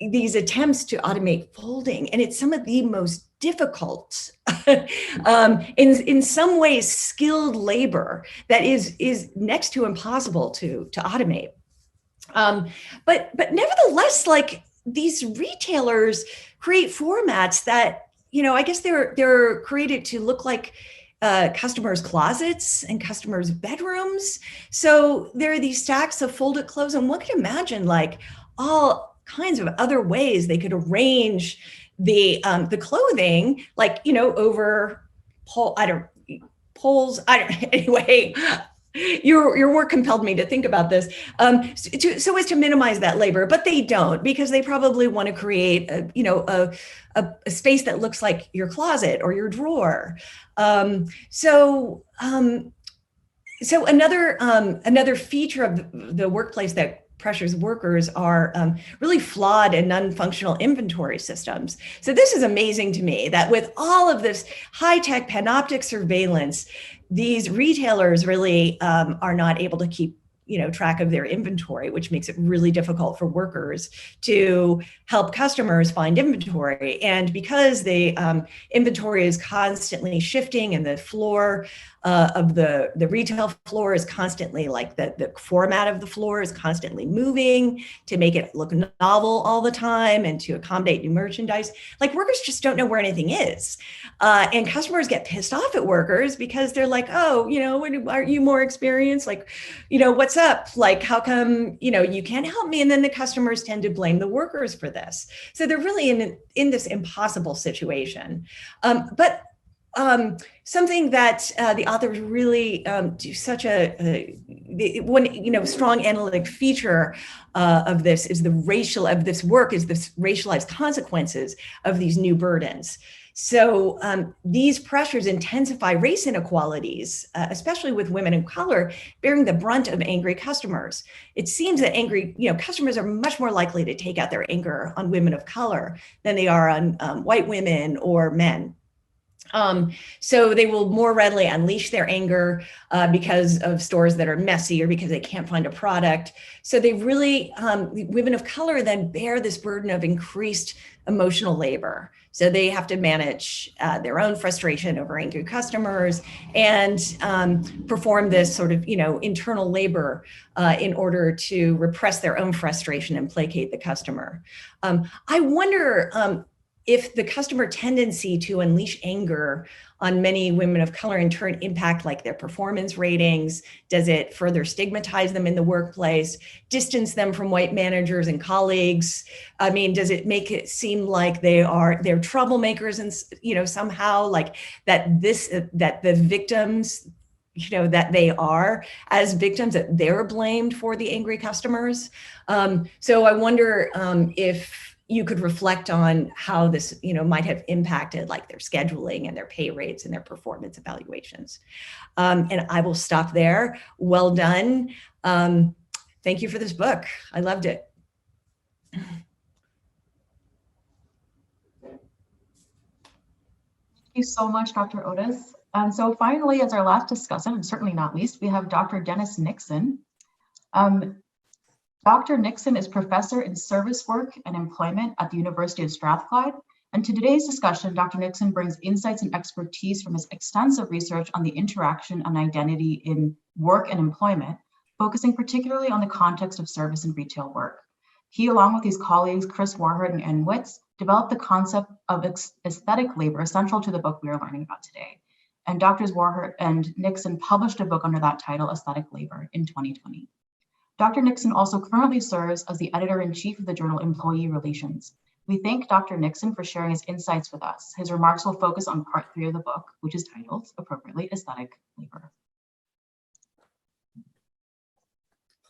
these attempts to automate folding, and it's some of the most difficult, in some ways, skilled labor that is next to impossible to automate. But nevertheless, like these retailers create formats that, I guess they're created to look like customers' closets and customers' bedrooms. So there are these stacks of folded clothes, and one can imagine like all kinds of other ways they could arrange the clothing, like over poles. Anyway. Your work compelled me to think about this, so as to minimize that labor, but they don't, because they probably want to create a space that looks like your closet or your drawer. So another feature of the workplace that pressures workers are really flawed and non-functional inventory systems. So this is amazing to me, that with all of this high-tech panoptic surveillance, these retailers really are not able to keep track of their inventory, which makes it really difficult for workers to help customers find inventory. And because the inventory is constantly shifting, and the floor of the retail floor is constantly, like the format of the floor is constantly moving to make it look novel all the time and to accommodate new merchandise, like workers just don't know where anything is. And customers get pissed off at workers because they're like, oh, are you more experienced? Like, what's up? Like, how come, you can't help me? And then the customers tend to blame the workers for this. So they're really in this impossible situation. But something that the authors really do such one strong analytic feature of this is this racialized consequences of these new burdens. So these pressures intensify race inequalities, especially with women of color bearing the brunt of angry customers. It seems that angry, customers are much more likely to take out their anger on women of color than they are on white women or men. So they will more readily unleash their anger because of stores that are messy or because they can't find a product. So they really, women of color then bear this burden of increased emotional labor. So they have to manage their own frustration over angry customers and perform this sort of, internal labor in order to repress their own frustration and placate the customer. I wonder if the customer tendency to unleash anger on many women of color in turn impact like their performance ratings. Does it further stigmatize them in the workplace, distance them from white managers and colleagues? I mean, does it make it seem like they're troublemakers and somehow like that the victims, that they are as victims, that they're blamed for the angry customers? So I wonder if you could reflect on how this, might have impacted like their scheduling and their pay rates and their performance evaluations. And I will stop there. Well done. Thank you for this book. I loved it. Thank you so much, Dr. Otis. And so finally, as our last discussant, and certainly not least, we have Dr. Dennis Nixon. Dr. Nixon is professor in service work and employment at the University of Strathclyde. And to today's discussion, Dr. Nixon brings insights and expertise from his extensive research on the interaction and identity in work and employment, focusing particularly on the context of service and retail work. He, along with his colleagues, Chris Warhart and Ann Witz, developed the concept of aesthetic labor essential to the book we are learning about today. And Drs. Warhart and Nixon published a book under that title, Aesthetic Labor, in 2020. Dr. Nixon also currently serves as the editor-in-chief of the journal Employee Relations. We thank Dr. Nixon for sharing his insights with us. His remarks will focus on part 3 of the book, which is titled, appropriately, Aesthetic Labor.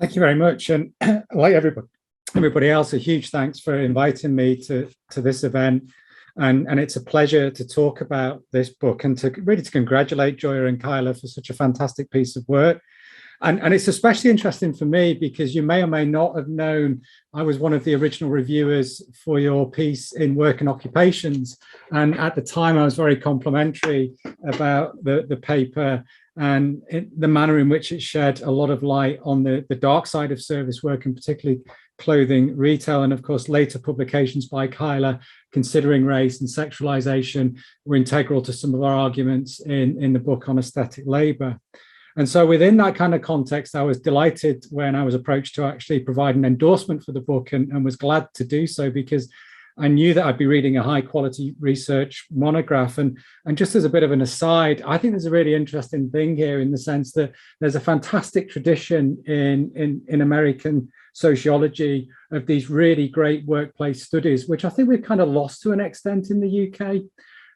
Thank you very much. And like everybody else, a huge thanks for inviting me to this event. And it's a pleasure to talk about this book and to congratulate Joya and Kyla for such a fantastic piece of work. And it's especially interesting for me because you may or may not have known I was one of the original reviewers for your piece in Work and Occupations. And at the time, I was very complimentary about the paper and the manner in which it shed a lot of light on the dark side of service work, and particularly clothing retail. And of course, later publications by Kyla considering race and sexualization were integral to some of our arguments in the book on aesthetic labor. And so within that kind of context, I was delighted when I was approached to actually provide an endorsement for the book and was glad to do so because I knew that I'd be reading a high quality research monograph. And just as a bit of an aside, I think there's a really interesting thing here in the sense that there's a fantastic tradition in American sociology of these really great workplace studies, which I think we've kind of lost to an extent in the UK.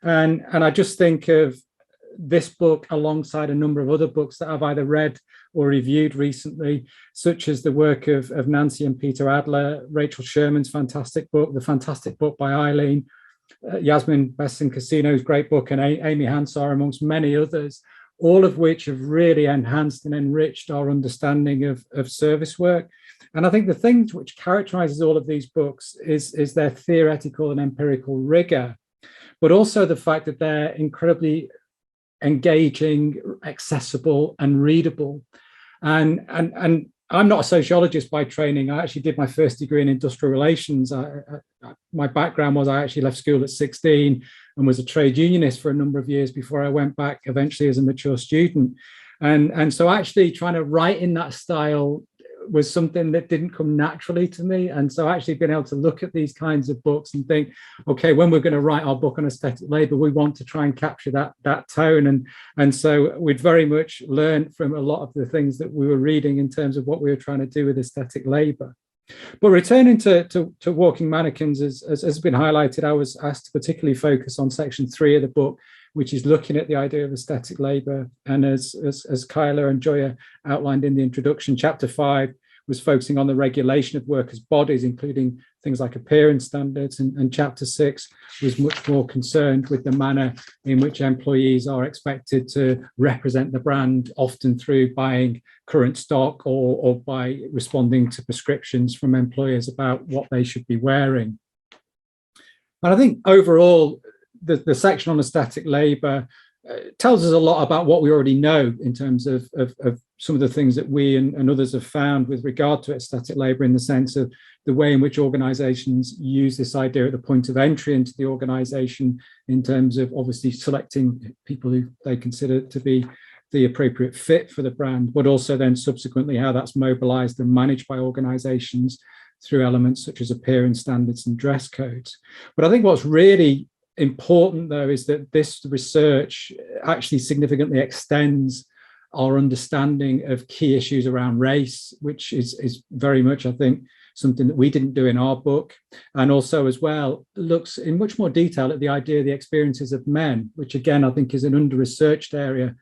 And I just think of this book alongside a number of other books that I've either read or reviewed recently, such as the work of Nancy and Peter Adler, Rachel Sherman's fantastic book, the fantastic book by Eileen, Yasmin Besson-Casino's great book, and Amy Hansar, amongst many others, all of which have really enhanced and enriched our understanding of service work. And I think the thing which characterizes all of these books is their theoretical and empirical rigor, but also the fact that they're incredibly engaging, accessible, and readable. And I'm not a sociologist by training. I actually did my first degree in industrial relations. My background was I actually left school at 16 and was a trade unionist for a number of years before I went back eventually as a mature student. And so actually trying to write in that style was something that didn't come naturally to me. And so actually being able to look at these kinds of books and think, okay, when we're going to write our book on aesthetic labor, we want to try and capture that tone. And so we'd very much learned from a lot of the things that we were reading in terms of what we were trying to do with aesthetic labor. But returning to Walking Mannequins, as has been highlighted, I was asked to particularly focus on section 3 of the book, which is looking at the idea of aesthetic labor. And as Kyla and Joya outlined in the introduction, chapter 5 was focusing on the regulation of workers' bodies, including things like appearance standards, and chapter 6 was much more concerned with the manner in which employees are expected to represent the brand, often through buying current stock or by responding to prescriptions from employers about what they should be wearing. And I think overall, the section on static labour tells us a lot about what we already know in terms of some of the things that we and others have found with regard to static labour, in the sense of the way in which organisations use this idea at the point of entry into the organisation, in terms of obviously selecting people who they consider to be the appropriate fit for the brand, but also then subsequently how that's mobilised and managed by organisations through elements such as appearance standards and dress codes. But I think what's really important, though, is that this research actually significantly extends our understanding of key issues around race, which is very much, I think, something that we didn't do in our book, and also as well looks in much more detail at the idea of the experiences of men, which again I think is an under-researched area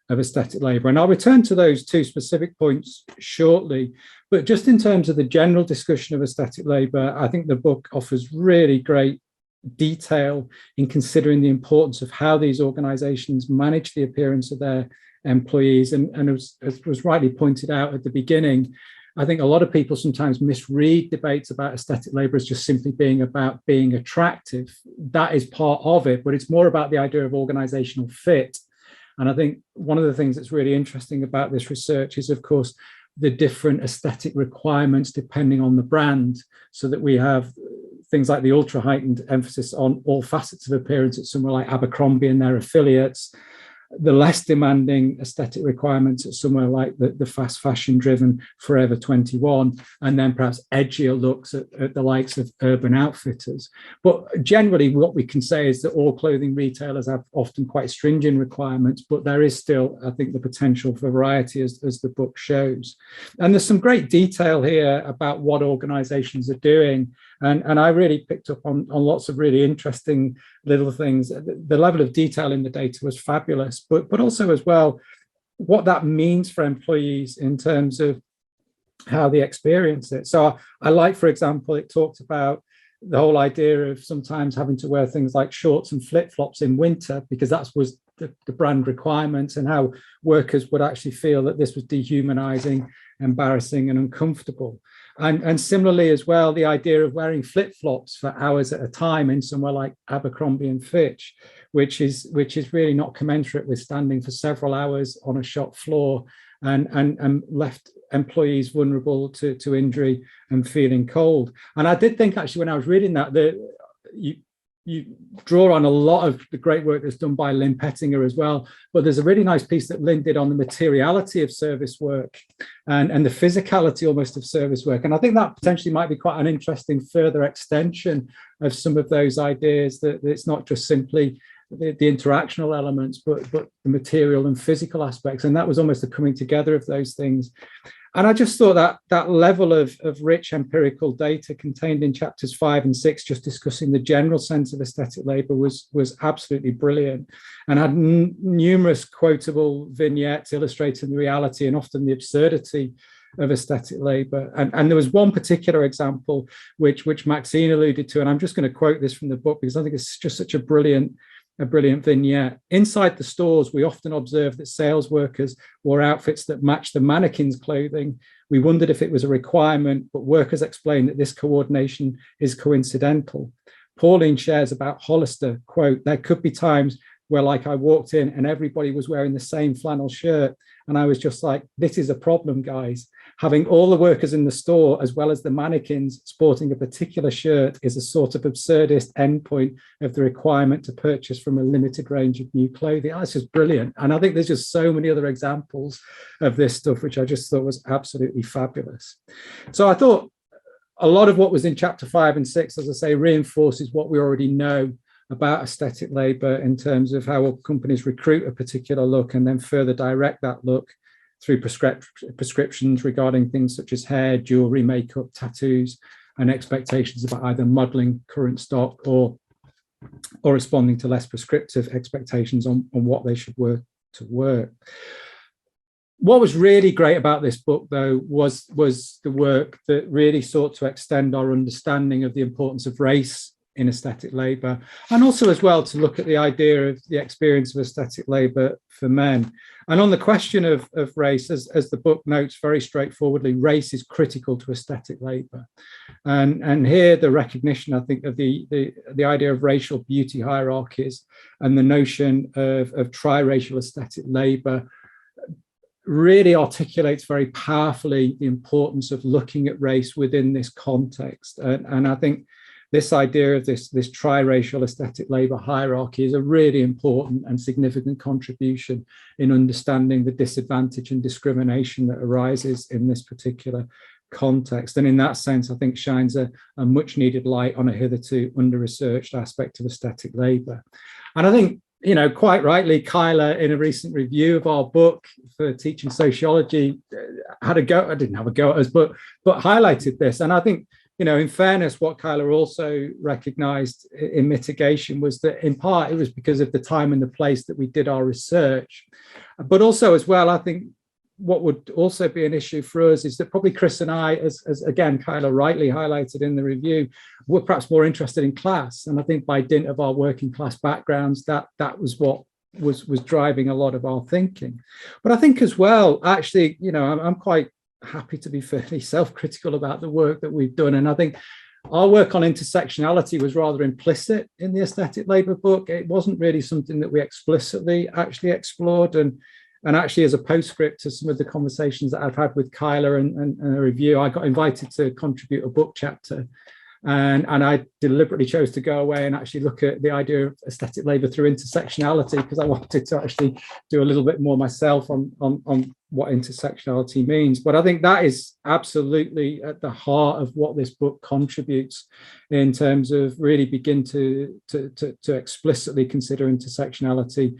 of aesthetic labour. And I'll return to those two specific points shortly, but just in terms of the general discussion of aesthetic labour, I think the book offers really great detail in considering the importance of how these organisations manage the appearance of their employees. And as was rightly pointed out at the beginning, I think a lot of people sometimes misread debates about aesthetic labour as just simply being about being attractive. That is part of it, but it's more about the idea of organisational fit. And I think one of the things that's really interesting about this research is, of course, the different aesthetic requirements depending on the brand, so that we have things like the ultra heightened emphasis on all facets of appearance at somewhere like Abercrombie and their affiliates, the less demanding aesthetic requirements at somewhere like the fast fashion driven Forever 21, and then perhaps edgier looks at the likes of Urban Outfitters. But generally what we can say is that all clothing retailers have often quite stringent requirements, but there is still, I think, the potential for variety as the book shows. And there's some great detail here about what organizations are doing. And I really picked up on lots of really interesting little things. The level of detail in the data was fabulous, but also as well, what that means for employees in terms of how they experience it. So I like, for example, it talked about the whole idea of sometimes having to wear things like shorts and flip-flops in winter, because that was the brand requirements, and how workers would actually feel that this was dehumanizing, embarrassing, and uncomfortable. And similarly as well, the idea of wearing flip-flops for hours at a time in somewhere like Abercrombie and Fitch, which is really not commensurate with standing for several hours on a shop floor, and left employees vulnerable to injury and feeling cold. And I did think, actually, when I was reading that, you draw on a lot of the great work that's done by Lynn Pettinger as well, but there's a really nice piece that Lynn did on the materiality of service work and the physicality almost of service work. And I think that potentially might be quite an interesting further extension of some of those ideas, that it's not just simply the interactional elements, but the material and physical aspects. And that was almost the coming together of those things. And I just thought that level of rich empirical data contained in chapters 5 and 6, just discussing the general sense of aesthetic labour, was absolutely brilliant, and had numerous quotable vignettes illustrating the reality and often the absurdity of aesthetic labour. And there was one particular example which Maxine alluded to, and I'm just going to quote this from the book because I think it's just such a brilliant vignette. Inside the stores, we often observed that sales workers wore outfits that matched the mannequins' clothing. We wondered if it was a requirement, but workers explained that this coordination is coincidental. Pauline shares about Hollister, quote, "There could be times where, like, I walked in and everybody was wearing the same flannel shirt, and I was just like, this is a problem, guys. Having all the workers in the store, as well as the mannequins, sporting a particular shirt is a sort of absurdist endpoint of the requirement to purchase from a limited range of new clothing." That's just brilliant. And I think there's just so many other examples of this stuff, which I just thought was absolutely fabulous. So I thought a lot of what was in chapter 5 and 6, as I say, reinforces what we already know about aesthetic labour in terms of how companies recruit a particular look and then further direct that look through prescriptions regarding things such as hair, jewellery, makeup, tattoos, and expectations about either modelling current stock or responding to less prescriptive expectations on what they should wear to work. What was really great about this book, though, was the work that really sought to extend our understanding of the importance of race in aesthetic labour, and also as well to look at the idea of the experience of aesthetic labour for men. And on the question of race, as the book notes very straightforwardly, race is critical to aesthetic labour. And here the recognition, I think, of the idea of racial beauty hierarchies and the notion of triracial aesthetic labour really articulates very powerfully the importance of looking at race within this context. And I think this idea of this triracial aesthetic labour hierarchy is a really important and significant contribution in understanding the disadvantage and discrimination that arises in this particular context. And in that sense, I think shines a much needed light on a hitherto under-researched aspect of aesthetic labour. And I think, you know, quite rightly, Kyla, in a recent review of our book for teaching sociology, had a go. I didn't have a go at us, but highlighted this. And I think, you know, in fairness, what Kyla also recognized in mitigation was that in part it was because of the time and the place that we did our research. But also as well, I think what would also be an issue for us is that probably Chris and I, as again, Kyla rightly highlighted in the review, were perhaps more interested in class. And I think by dint of our working class backgrounds, that was what was driving a lot of our thinking. But I think as well, actually, you know, I'm quite happy to be fairly self-critical about the work that we've done. And I think our work on intersectionality was rather implicit in the aesthetic labour book. It wasn't really something that we explicitly actually explored. And actually, as a postscript to some of the conversations that I've had with Kyla and a review, I got invited to contribute a book chapter. And I deliberately chose to go away and actually look at the idea of aesthetic labour through intersectionality, because I wanted to actually do a little bit more myself on what intersectionality means. But I think that is absolutely at the heart of what this book contributes in terms of really begin to explicitly consider intersectionality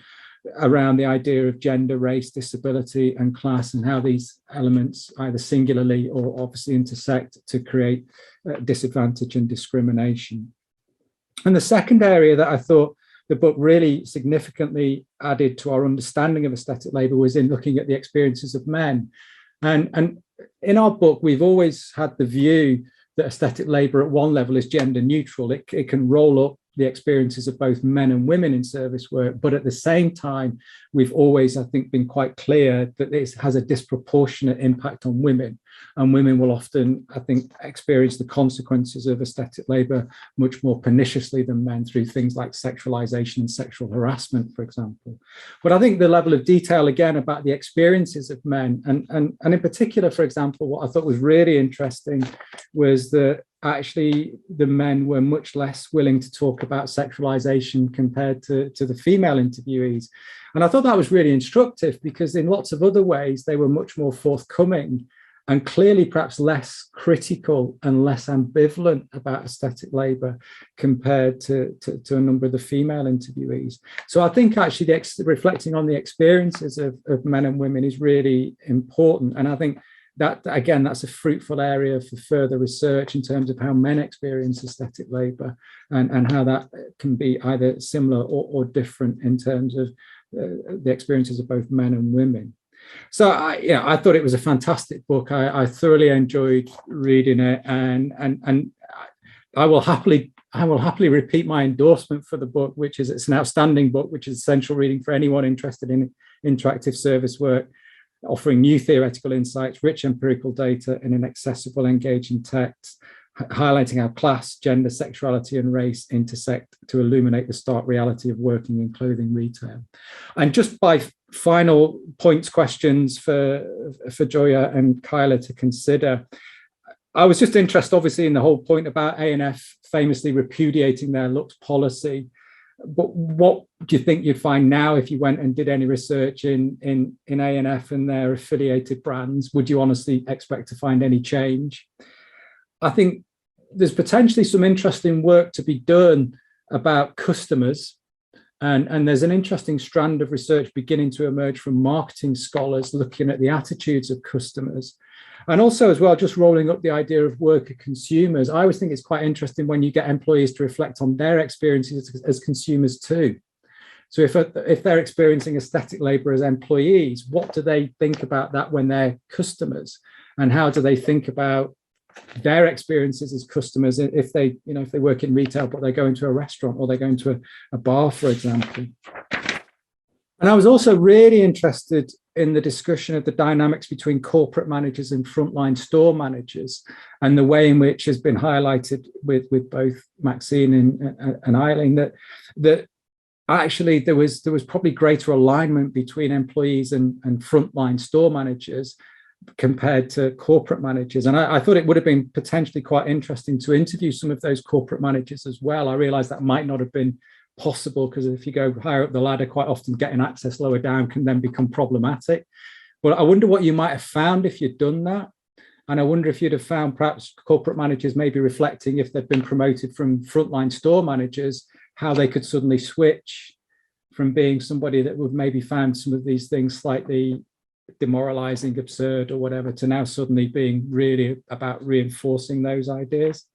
around the idea of gender, race, disability, and class, and how these elements either singularly or obviously intersect to create disadvantage and discrimination. And the second area that I thought the book really significantly added to our understanding of aesthetic labour was in looking at the experiences of men. And in our book, we've always had the view that aesthetic labour at one level is gender neutral. It can roll up the experiences of both men and women in service work, but at the same time, we've always, I think, been quite clear that this has a disproportionate impact on women, and women will often, I think, experience the consequences of aesthetic labour much more perniciously than men through things like sexualization and sexual harassment, for example. But I think the level of detail, again, about the experiences of men, and in particular, for example, what I thought was really interesting was that actually the men were much less willing to talk about sexualization compared to the female interviewees. And I thought that was really instructive, because in lots of other ways, they were much more forthcoming and clearly perhaps less critical and less ambivalent about aesthetic labour compared to a number of the female interviewees. So I think actually reflecting on the experiences of men and women is really important. And I think that, again, that's a fruitful area for further research in terms of how men experience aesthetic labour and how that can be either similar or different in terms of the experiences of both men and women. So I thought it was a fantastic book. I thoroughly enjoyed reading it, and I will happily repeat my endorsement for the book, which is it's an outstanding book, which is essential reading for anyone interested in interactive service work, offering new theoretical insights, rich empirical data in an accessible, engaging text, highlighting how class, gender, sexuality, and race intersect to illuminate the stark reality of working in clothing retail. And just by final points, questions for Joya and Kyla to consider, I was just interested, obviously, in the whole point about A&F famously repudiating their looks policy. But what do you think you'd find now if you went and did any research in A&F and their affiliated brands? Would you honestly expect to find any change? I think there's potentially some interesting work to be done about customers. And there's an interesting strand of research beginning to emerge from marketing scholars looking at the attitudes of customers. And also as well, just rolling up the idea of worker consumers. I always think it's quite interesting when you get employees to reflect on their experiences as consumers too. So if they're experiencing aesthetic labor as employees, what do they think about that when they're customers? And how do they think about their experiences as customers if they work in retail, but they go into a restaurant or they go into a bar, for example? And I was also really interested in the discussion of the dynamics between corporate managers and frontline store managers, and the way in which has been highlighted with both Maxine and Eileen that actually there was probably greater alignment between employees and frontline store managers compared to corporate managers. And I thought it would have been potentially quite interesting to interview some of those corporate managers as well. I realized that might not have been possible, because if you go higher up the ladder, quite often getting access lower down can then become problematic. But I wonder what you might have found if you'd done that. And I wonder if you'd have found perhaps corporate managers maybe reflecting, if they've been promoted from frontline store managers, how they could suddenly switch from being somebody that would maybe found some of these things slightly demoralizing, absurd or whatever, to now suddenly being really about reinforcing those ideas.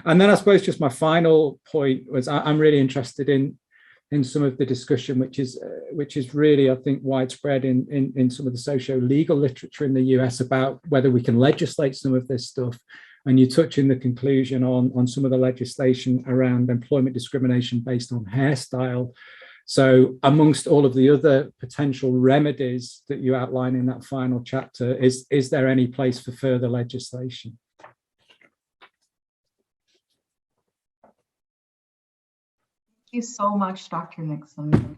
And then I suppose just my final point was I'm really interested in some of the discussion which is really, I think, widespread in some of the socio-legal literature in the US about whether we can legislate some of this stuff. And you touch in the conclusion on some of the legislation around employment discrimination based on hairstyle. So amongst all of the other potential remedies that you outline in that final chapter, is there any place for further legislation? Thank you so much, Dr. Nixon.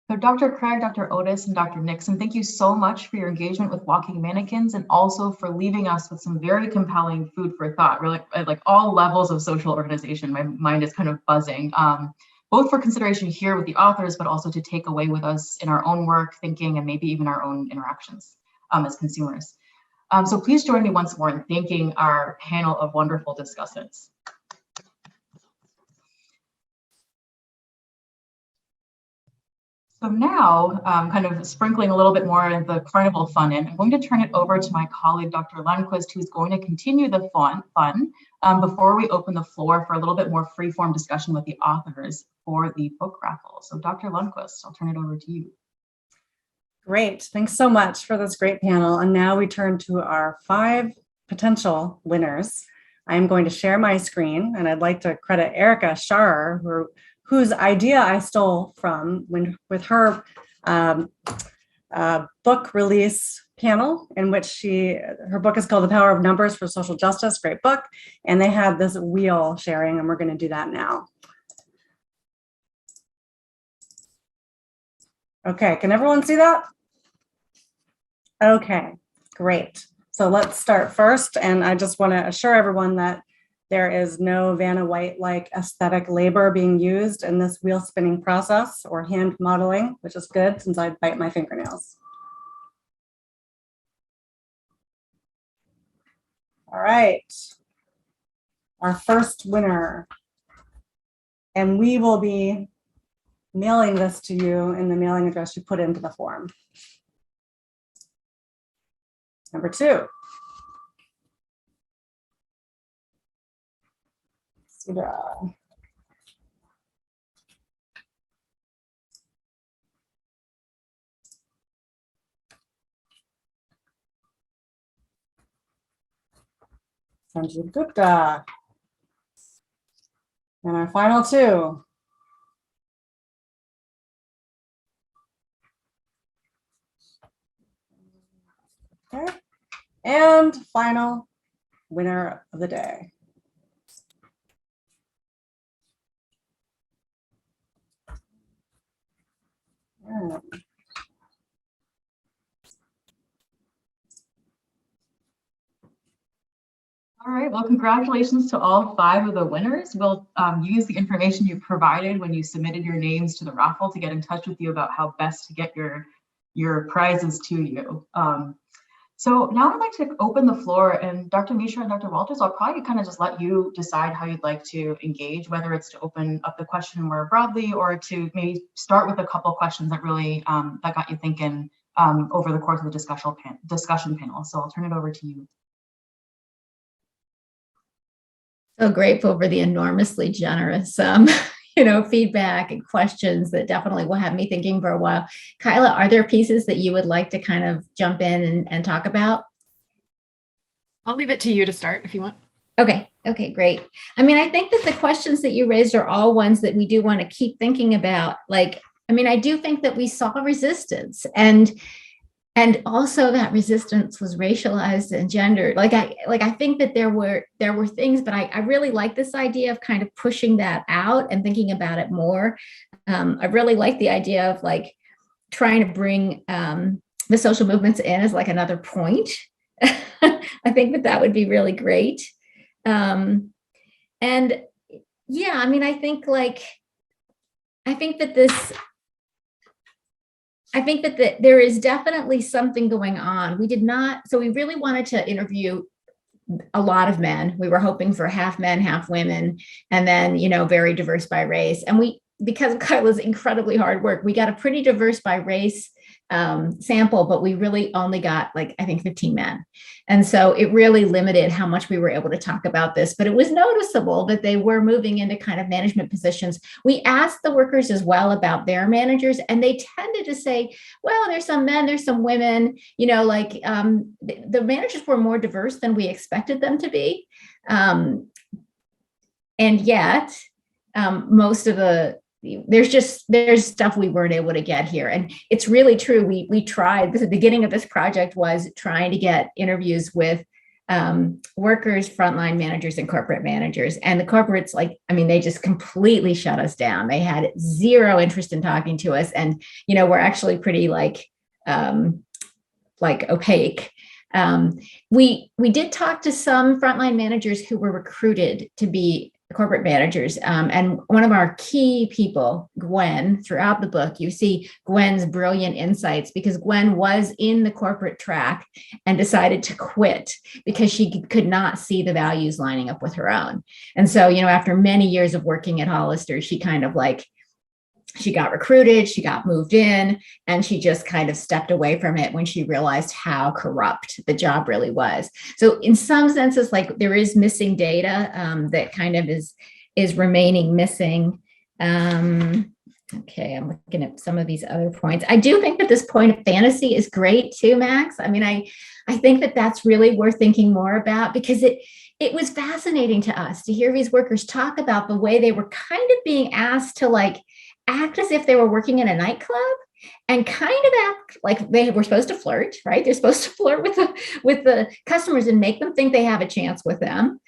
So Dr. Craig, Dr. Otis, and Dr. Nixon, thank you so much for your engagement with Walking Mannequins, and also for leaving us with some very compelling food for thought, really, like all levels of social organization. My mind is kind of buzzing, both for consideration here with the authors, but also to take away with us in our own work, thinking, and maybe even our own interactions as consumers. So please join me once more in thanking our panel of wonderful discussants. So now, kind of sprinkling a little bit more of the carnival fun in, I'm going to turn it over to my colleague, Dr. Lundquist, who's going to continue the fun before we open the floor for a little bit more free-form discussion with the authors for the book raffle. So Dr. Lundquist, I'll turn it over to you. Great, thanks so much for this great panel. And now we turn to our 5 potential winners. I'm going to share my screen, and I'd like to credit Erica Scharer, whose idea I stole from with her book release panel, in which her book is called The Power of Numbers for Social Justice, great book. And they had this wheel sharing, and we're going to do that now. Okay, can everyone see that? Okay, great. So let's start first. And I just want to assure everyone that there is no Vanna White-like aesthetic labor being used in this wheel spinning process or hand modeling, which is good since I bite my fingernails. All right, our first winner. And we will be mailing this to you in the mailing address you put into the form. Number 2. Sanjeev Gupta. And our final 2. Okay. And final winner of the day. All right, well, congratulations to all 5 of the winners. We'll use the information you provided when you submitted your names to the raffle to get in touch with you about how best to get your prizes to you. So now I'd like to open the floor, and Dr. Misra and Dr. Walters, I'll probably kind of just let you decide how you'd like to engage, whether it's to open up the question more broadly or to maybe start with a couple of questions that really that got you thinking over the course of the discussion panel. So I'll turn it over to you. So grateful for the enormously generous feedback and questions that definitely will have me thinking for a while. Kyla, are there pieces that you would like to kind of jump in and talk about? I'll leave it to you to start if you want. Okay, great. I mean, I think that the questions that you raised are all ones that we do want to keep thinking about. Like, I mean, I do think that we saw resistance, and also that resistance was racialized and gendered. I think that there were things, but I really like this idea of kind of pushing that out and thinking about it more. I really like the idea of like trying to bring the social movements in as like another point. I think that would be really great. And yeah, I mean, I think that there is definitely something going on. We really wanted to interview a lot of men. We were hoping for half men, half women, and then, very diverse by race. And because of Kyla's incredibly hard work, we got a pretty diverse by race sample, but we really only got 15 men. And so it really limited how much we were able to talk about this, but it was noticeable that they were moving into kind of management positions. We asked the workers as well about their managers, and they tended to say, well, there's some men, there's some women, the managers were more diverse than we expected them to be. And yet most of there's stuff we weren't able to get here. And it's really true. We tried, the beginning of this project was trying to get interviews with workers, frontline managers, and corporate managers. And the corporates, they just completely shut us down. They had zero interest in talking to us. And, we're actually pretty opaque. We did talk to some frontline managers who were recruited to be corporate managers. And one of our key people, Gwen, throughout the book, you see Gwen's brilliant insights, because Gwen was in the corporate track and decided to quit because she could not see the values lining up with her own. And so, after many years of working at Hollister, she kind of she got recruited, she got moved in, and she just kind of stepped away from it when she realized how corrupt the job really was. So in some senses, there is missing data that kind of is remaining missing. Okay, I'm looking at some of these other points. I do think that this point of fantasy is great too, Max. I mean, I think that that's really worth thinking more about, because it was fascinating to us to hear these workers talk about the way they were kind of being asked to act as if they were working in a nightclub and kind of act like they were supposed to flirt, right? They're supposed to flirt with the customers and make them think they have a chance with them.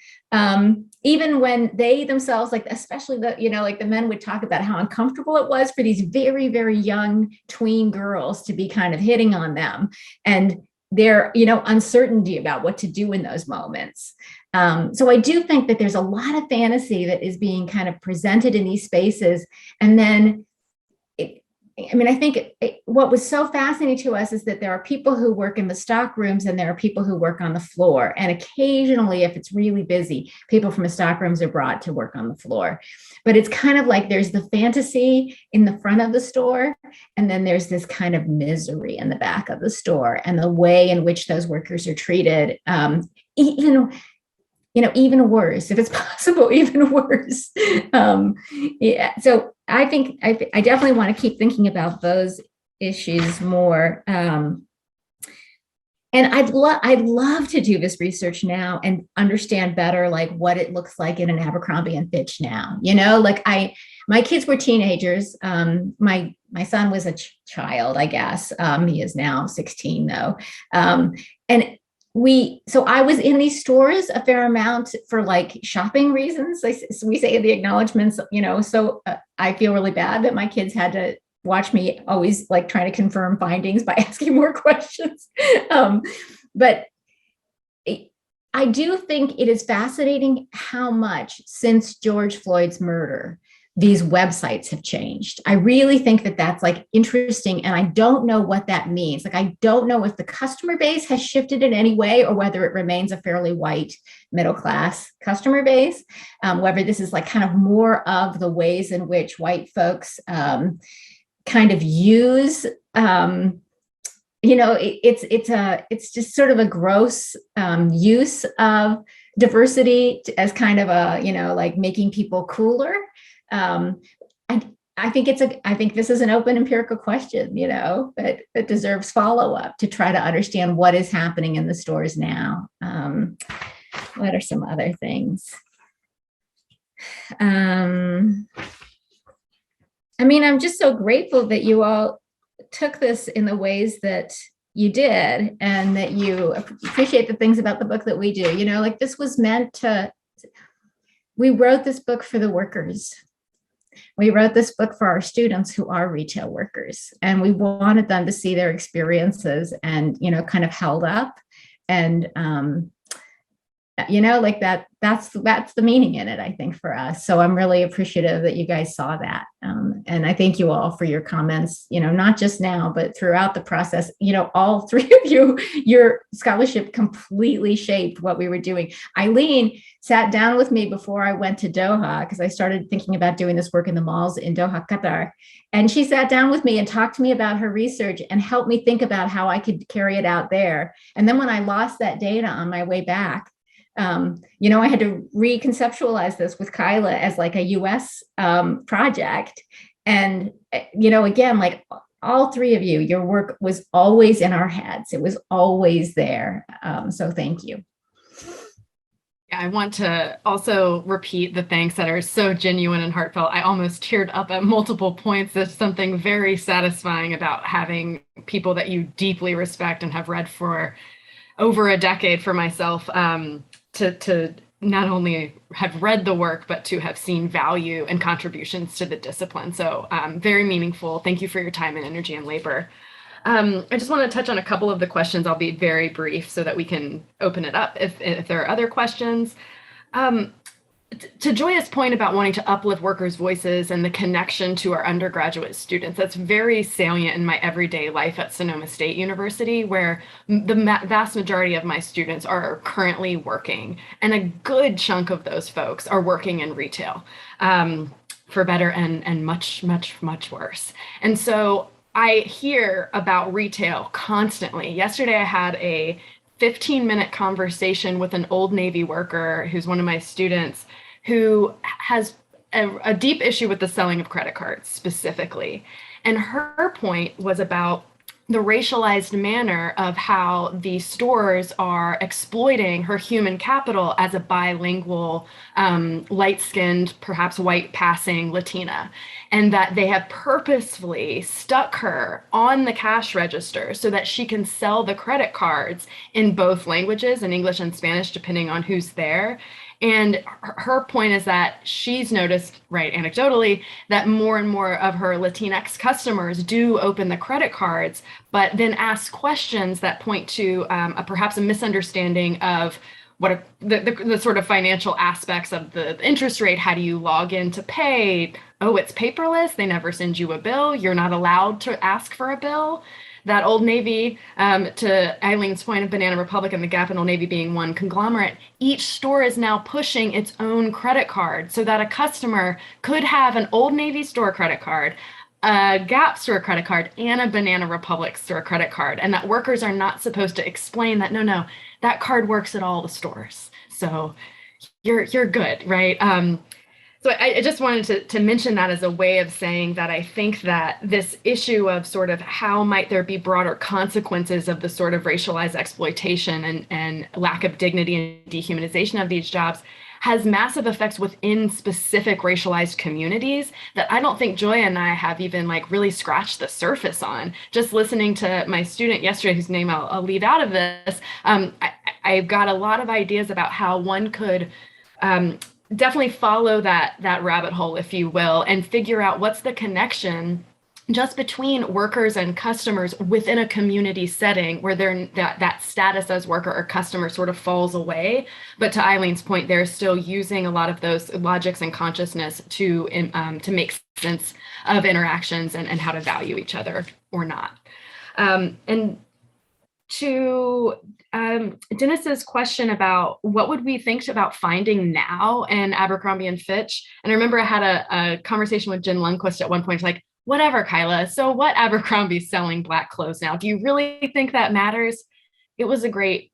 Even when they themselves, especially the men would talk about how uncomfortable it was for these very, very young tween girls to be kind of hitting on them, and their, uncertainty about what to do in those moments. So I do think that there's a lot of fantasy that is being kind of presented in these spaces. And then, I think what was so fascinating to us is that there are people who work in the stock rooms and there are people who work on the floor. And occasionally, if it's really busy, people from the stock rooms are brought to work on the floor. But it's kind of there's the fantasy in the front of the store, and then there's this kind of misery in the back of the store, and the way in which those workers are treated, even worse, if it's possible, even worse. Yeah. So I think I definitely want to keep thinking about those issues more. And I'd love to do this research now and understand better, what it looks like in an Abercrombie and Fitch now. My kids were teenagers. My son was a child, I guess. He is now 16 though. So I was in these stores a fair amount for shopping reasons. We say in the acknowledgements, so I feel really bad that my kids had to watch me always trying to confirm findings by asking more questions. But I do think it is fascinating how much since George Floyd's murder, these websites have changed. I really think that that's interesting. And I don't know what that means. I don't know if the customer base has shifted in any way, or whether it remains a fairly white middle-class customer base, whether this is kind of more of the ways in which white folks kind of use, it's just sort of a gross use of diversity as kind of a, making people cooler. I think I think this is an open empirical question, that deserves follow-up to try to understand what is happening in the stores now. What are some other things? I'm just so grateful that you all took this in the ways that you did, and that you appreciate the things about the book that we do. This was meant to, we wrote this book for the workers. We wrote this book for our students who are retail workers, and we wanted them to see their experiences and, kind of held up. And, that's the meaning in it, I think, for us. So I'm really appreciative that you guys saw that. And I thank you all for your comments, not just now, but throughout the process. All three of you, your scholarship completely shaped what we were doing. Eileen sat down with me before I went to Doha, because I started thinking about doing this work in the malls in Doha, Qatar. And she sat down with me and talked to me about her research and helped me think about how I could carry it out there. And then when I lost that data on my way back, I had to reconceptualize this with Kyla as like a US project. And, again, like all three of you, your work was always in our heads. It was always there. So thank you. I want to also repeat the thanks that are so genuine and heartfelt. I almost teared up at multiple points. There's something very satisfying about having people that you deeply respect and have read for over a decade for myself, to not only have read the work, but to have seen value and contributions to the discipline. So very meaningful. Thank you for your time and energy and labor. I just want to touch on a couple of the questions. I'll be very brief so that we can open it up if there are other questions. To Joya's point about wanting to uplift workers' voices and the connection to our undergraduate students, that's very salient in my everyday life at Sonoma State University, where the vast majority of my students are currently working, and a good chunk of those folks are working in retail, for better and much, much, much worse. And so I hear about retail constantly. Yesterday, I had a 15-minute conversation with an Old Navy worker who's one of my students, who has a deep issue with the selling of credit cards specifically. And her point was about the racialized manner of how the stores are exploiting her human capital as a bilingual, light-skinned, perhaps white-passing Latina, and that they have purposefully stuck her on the cash register so that she can sell the credit cards in both languages, in English and Spanish, depending on who's there. And her point is that she's noticed, right, anecdotally, that more and more of her Latinx customers do open the credit cards, but then ask questions that point to perhaps a misunderstanding of what the sort of financial aspects of the interest rate. How do you log in to pay? Oh, it's paperless. They never send you a bill. You're not allowed to ask for a bill. That Old Navy, to Eileen's point of Banana Republic and the Gap and Old Navy being one conglomerate, each store is now pushing its own credit card so that a customer could have an Old Navy store credit card, a Gap store credit card, and a Banana Republic store credit card. And that workers are not supposed to explain that, no, that card works at all the stores. So you're good, right? So I just wanted to mention that as a way of saying that I think that this issue of sort of how might there be broader consequences of the sort of racialized exploitation and lack of dignity and dehumanization of these jobs has massive effects within specific racialized communities that I don't think Joya and I have even like really scratched the surface on. Just listening to my student yesterday, whose name I'll leave out of this, I've got a lot of ideas about how one could definitely follow that rabbit hole, if you will, and figure out what's the connection just between workers and customers within a community setting where that status as worker or customer sort of falls away. But to Eileen's point, they're still using a lot of those logics and consciousness to make sense of interactions and how to value each other or not. And to Dennis's question about what would we think about finding now in Abercrombie and Fitch. And I remember I had a conversation with Jen Lundquist at one point, like, whatever, Kyla, so what, Abercrombie's selling Black clothes now? Do you really think that matters? It was a great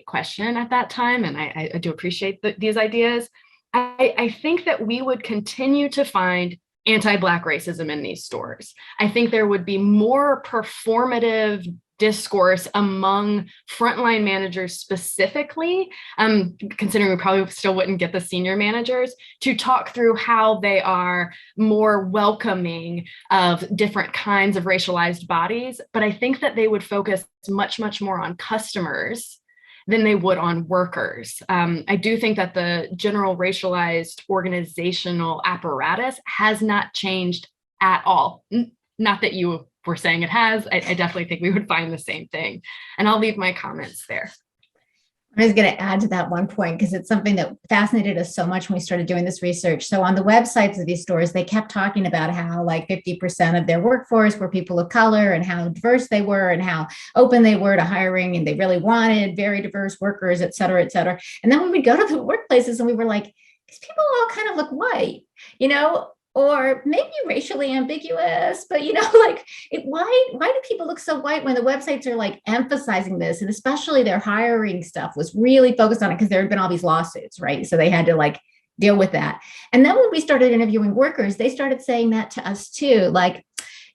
question at that time, and I do appreciate these ideas. I think that we would continue to find anti-Black racism in these stores. I think there would be more performative discourse among frontline managers specifically, considering we probably still wouldn't get the senior managers, to talk through how they are more welcoming of different kinds of racialized bodies. But I think that they would focus much, much more on customers than they would on workers. I do think that the general racialized organizational apparatus has not changed at all. Not that you were saying it has. I definitely think we would find the same thing. And I'll leave my comments there. I was going to add to that one point because it's something that fascinated us so much when we started doing this research. So on the websites of these stores, they kept talking about how like 50% of their workforce were people of color and how diverse they were and how open they were to hiring, and they really wanted very diverse workers, et cetera, et cetera. And then when we go to the workplaces and we were like, these people all kind of look white, you know, or maybe racially ambiguous, but you know, like why do people look so white when the websites are like emphasizing this? And especially their hiring stuff was really focused on it because there had been all these lawsuits, right? So they had to like deal with that. And then when we started interviewing workers, they started saying that to us too, like,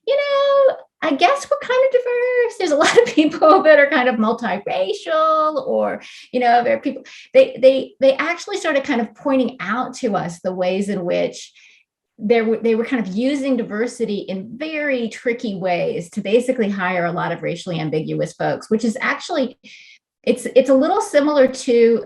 you know, I guess we're kind of diverse. There's a lot of people that are kind of multiracial, or, you know, there are people, they actually started kind of pointing out to us the ways in which they were kind of using diversity in very tricky ways to basically hire a lot of racially ambiguous folks, which is actually, it's a little similar to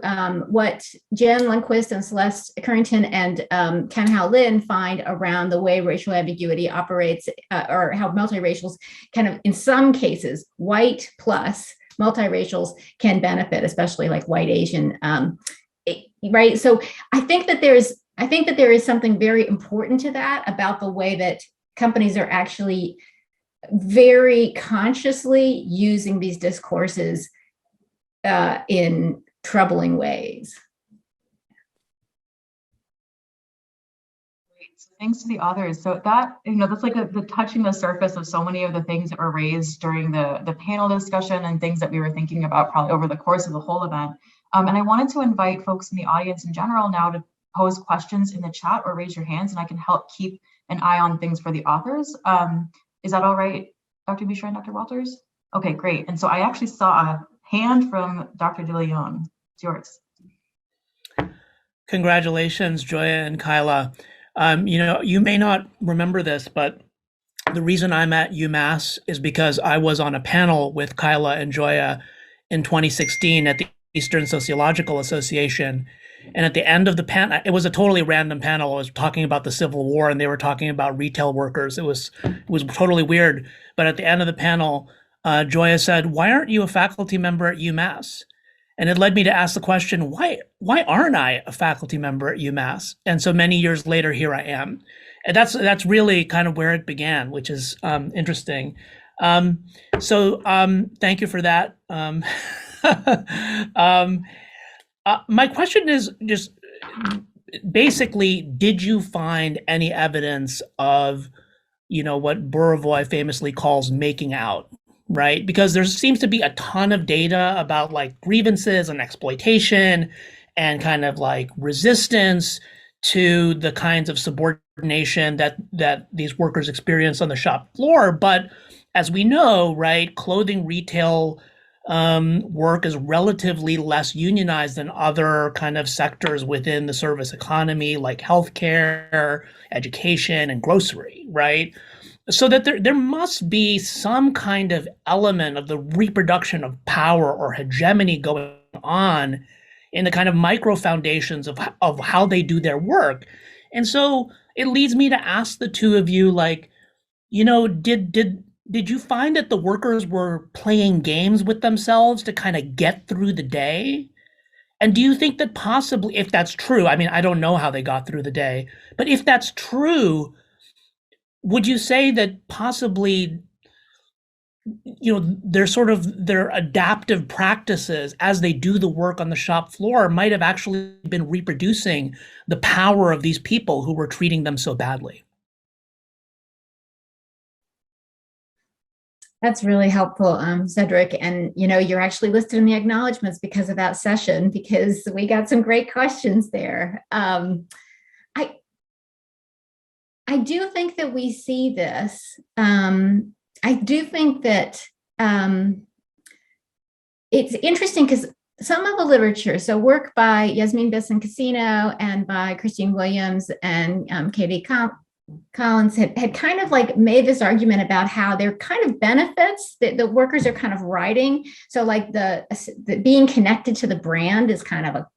what Jen Lundquist and Celeste Currington and Ken Hao Lin find around the way racial ambiguity operates, or how multiracials kind of, in some cases, white plus multiracials can benefit, especially like white Asian, right? So I think that there is something very important to that about the way that companies are actually very consciously using these discourses in troubling ways. Great. So thanks to the authors. So that, you know, that's like the touching the surface of so many of the things that were raised during the panel discussion and things that we were thinking about probably over the course of the whole event. And I wanted to invite folks in the audience in general now to pose questions in the chat or raise your hands, and I can help keep an eye on things for the authors. Is that all right, Dr. Misra and Dr. Walters? Okay, great. And so I actually saw a hand from Dr. De Leon. It's yours. Congratulations, Joya and Kyla. You know, you may not remember this, but the reason I'm at UMass is because I was on a panel with Kyla and Joya in 2016 at the Eastern Sociological Association. And at the end of the panel, it was a totally random panel. I was talking about the Civil War, and they were talking about retail workers. It was totally weird. But at the end of the panel, Joya said, "Why aren't you a faculty member at UMass?" And it led me to ask the question, why aren't I a faculty member at UMass? And so many years later, here I am. And that's really kind of where it began, which is interesting. So thank you for that. My question is just basically, did you find any evidence of, you know, what Buravoy famously calls making out, right? Because there seems to be a ton of data about like grievances and exploitation and kind of like resistance to the kinds of subordination that these workers experience on the shop floor. But as we know, right, clothing retail work is relatively less unionized than other kind of sectors within the service economy, like healthcare, education, and grocery, right? So that there must be some kind of element of the reproduction of power or hegemony going on in the kind of micro foundations of how they do their work. And so it leads me to ask the two of you, like, you know, did you find that the workers were playing games with themselves to kind of get through the day? And do you think that possibly, if that's true, I mean, I don't know how they got through the day, but if that's true, would you say that possibly, you know, their adaptive practices as they do the work on the shop floor might have actually been reproducing the power of these people who were treating them so badly? That's really helpful, Cedric. And, you know, you're actually listed in the acknowledgements because of that session, because we got some great questions there. I I do think that we see this. I do think that it's interesting because some of the literature, so work by Yasmin Besson-Casino and by Christine Williams and Katie Collins had kind of like made this argument about how there are kind of benefits that the workers are kind of writing. So like the being connected to the brand is kind of a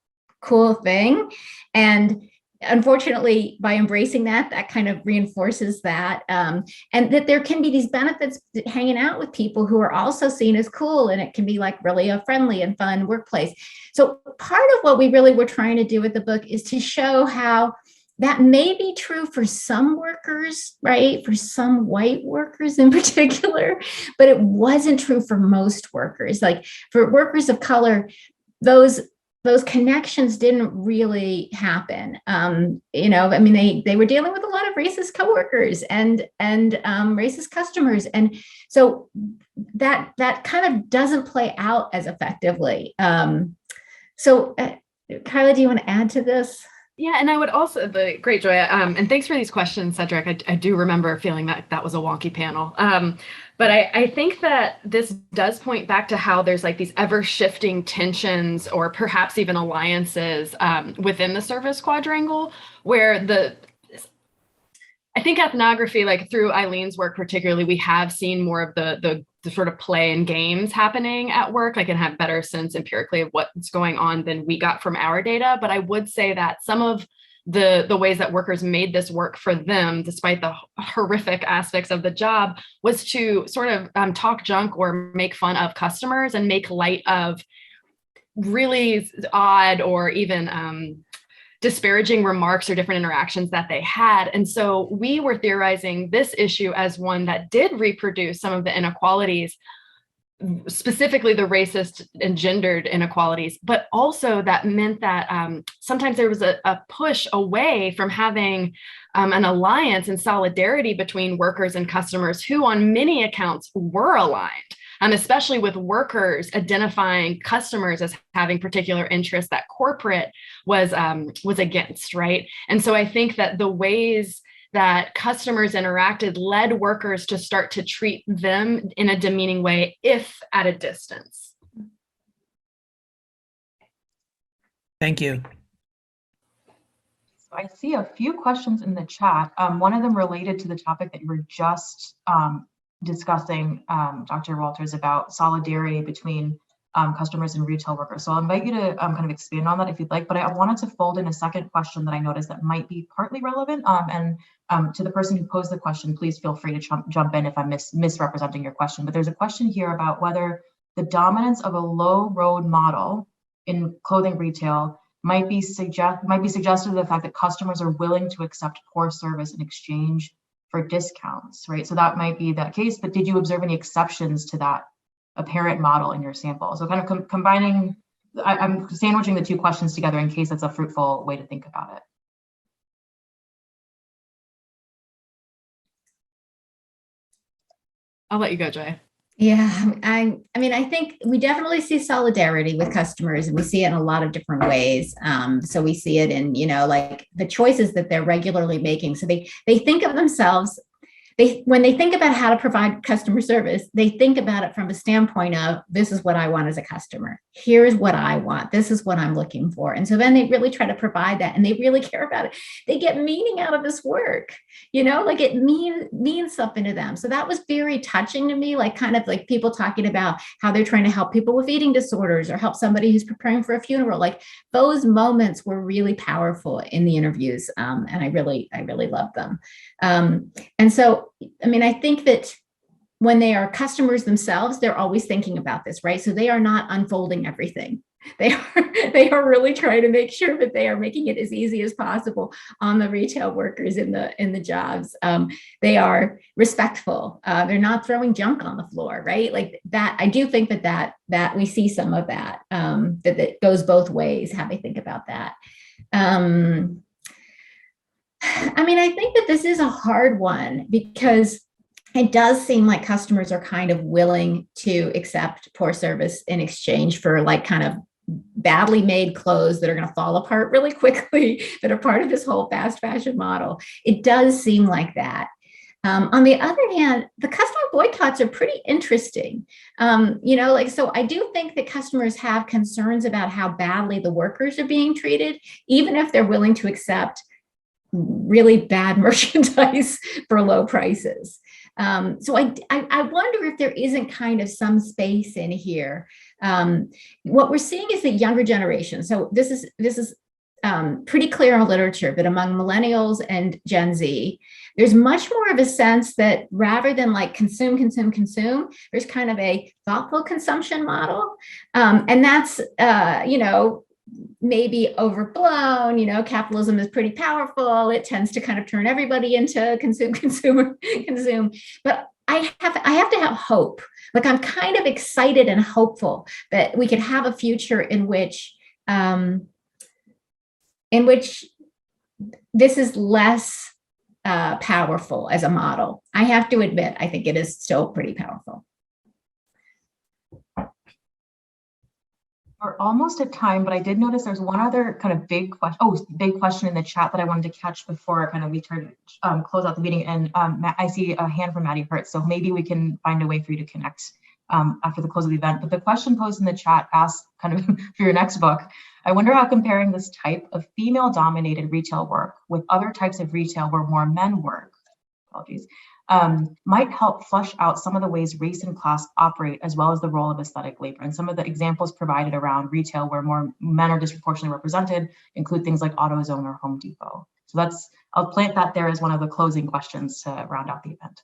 cool thing. And unfortunately, by embracing that, that kind of reinforces that. And that there can be these benefits hanging out with people who are also seen as cool, and it can be like really a friendly and fun workplace. So part of what we really were trying to do with the book is to show how that may be true for some workers, right? For some white workers in particular, but it wasn't true for most workers. Like for workers of color, those connections didn't really happen. You know, I mean, they were dealing with a lot of racist coworkers and racist customers, and so that kind of doesn't play out as effectively. So, Kyla, do you want to add to this? Yeah, and I would also, great, Joya, and thanks for these questions, Cedric. I do remember feeling that was a wonky panel. But I think that this does point back to how there's like these ever-shifting tensions or perhaps even alliances within the service quadrangle, where I think ethnography, like through Eileen's work particularly, we have seen more of the sort of play and games happening at work. I can have better sense empirically of what's going on than we got from our data. But I would say that some of the ways that workers made this work for them, despite the horrific aspects of the job, was to sort of talk junk or make fun of customers and make light of really odd or even disparaging remarks or different interactions that they had. And so we were theorizing this issue as one that did reproduce some of the inequalities, specifically the racist and gendered inequalities, but also that meant that sometimes there was a push away from having an alliance and solidarity between workers and customers who on many accounts were aligned. Especially with workers identifying customers as having particular interests that corporate was against, right? And so I think that the ways that customers interacted led workers to start to treat them in a demeaning way, if at a distance. Thank you. So I see a few questions in the chat. One of them related to the topic that you were just discussing, Dr. Walters, about solidarity between customers and retail workers. So I'll invite you to kind of expand on that if you'd like, but I wanted to fold in a second question that I noticed that might be partly relevant. And to the person who posed the question, please feel free to jump in if I'm misrepresenting your question. But there's a question here about whether the dominance of a low road model in clothing retail might be suggestive of the fact that customers are willing to accept poor service in exchange for discounts, right? So that might be that case, but did you observe any exceptions to that apparent model in your sample? So kind of combining, I'm sandwiching the two questions together in case that's a fruitful way to think about it. I'll let you go, Joy. Yeah, I mean, I think we definitely see solidarity with customers, and we see it in a lot of different ways. So we see it in, you know, like the choices that they're regularly making. So they think of themselves, when they think about how to provide customer service, they think about it from a standpoint of, this is what I want as a customer. Here's what I want. This is what I'm looking for. And so then they really try to provide that, and they really care about it. They get meaning out of this work, you know, like it means something to them. So that was very touching to me, like kind of like people talking about how they're trying to help people with eating disorders or help somebody who's preparing for a funeral. Like those moments were really powerful in the interviews. And I really loved them. And so, I mean, I think that when they are customers themselves, they're always thinking about this, right? So they are not unfolding everything. They are really trying to make sure that they are making it as easy as possible on the retail workers in the jobs. They are respectful. They're not throwing junk on the floor, right? Like that. I do think that we see some of that, that it goes both ways, how they think about that. I mean, I think that this is a hard one because it does seem like customers are kind of willing to accept poor service in exchange for like kind of badly made clothes that are going to fall apart really quickly, that are part of this whole fast fashion model. It does seem like that. On the other hand, the customer boycotts are pretty interesting. So I do think that customers have concerns about how badly the workers are being treated, even if they're willing to accept really bad merchandise for low prices. So I wonder if there isn't kind of some space in here. What we're seeing is the younger generation. So this is pretty clear in literature, but among millennials and Gen Z, there's much more of a sense that rather than like consume, there's kind of a thoughtful consumption model. And that's, maybe overblown. Capitalism is pretty powerful. It tends to kind of turn everybody into consume. But I have to have hope. Like, I'm kind of excited and hopeful that we could have a future in which this is less powerful as a model. I have to admit, I think it is still pretty powerful. We're almost at time, but I did notice there's one other kind of big question in the chat that I wanted to catch before kind of we close out the meeting. And I see a hand from Maddie Hurt, so maybe we can find a way for you to connect after the close of the event. But the question posed in the chat asks kind of for your next book, I wonder how comparing this type of female-dominated retail work with other types of retail where more men work, might help flush out some of the ways race and class operate, as well as the role of aesthetic labor. And some of the examples provided around retail where more men are disproportionately represented include things like AutoZone or Home Depot. So I'll plant that there as one of the closing questions to round out the event.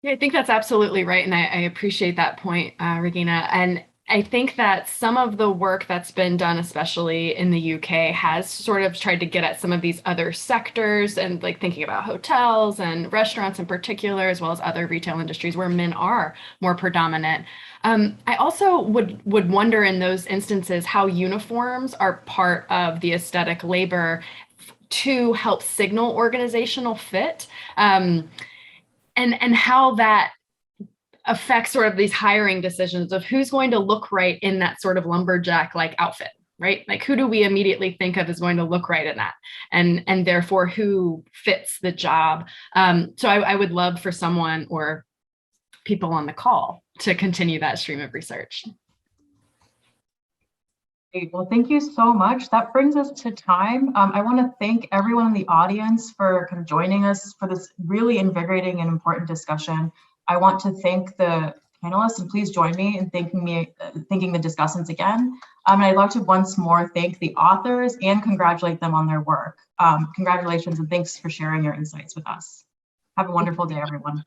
Yeah, I think that's absolutely right. And I appreciate that point, Regina. And I think that some of the work that's been done, especially in the UK, has sort of tried to get at some of these other sectors and like thinking about hotels and restaurants in particular, as well as other retail industries where men are more predominant. I also would wonder in those instances how uniforms are part of the aesthetic labor to help signal organizational fit, and how that affects sort of these hiring decisions of who's going to look right in that sort of lumberjack like outfit, right? Like, who do we immediately think of as going to look right in that, and therefore who fits the job. So I would love for someone or people on the call to continue that stream of research. Great. Well, thank you so much. That brings us to time. I want to thank everyone in the audience for kind of joining us for this really invigorating and important discussion. I want to thank the panelists, and please join me in thanking the discussants again. And I'd like to once more thank the authors and congratulate them on their work. Congratulations and thanks for sharing your insights with us. Have a wonderful day, everyone.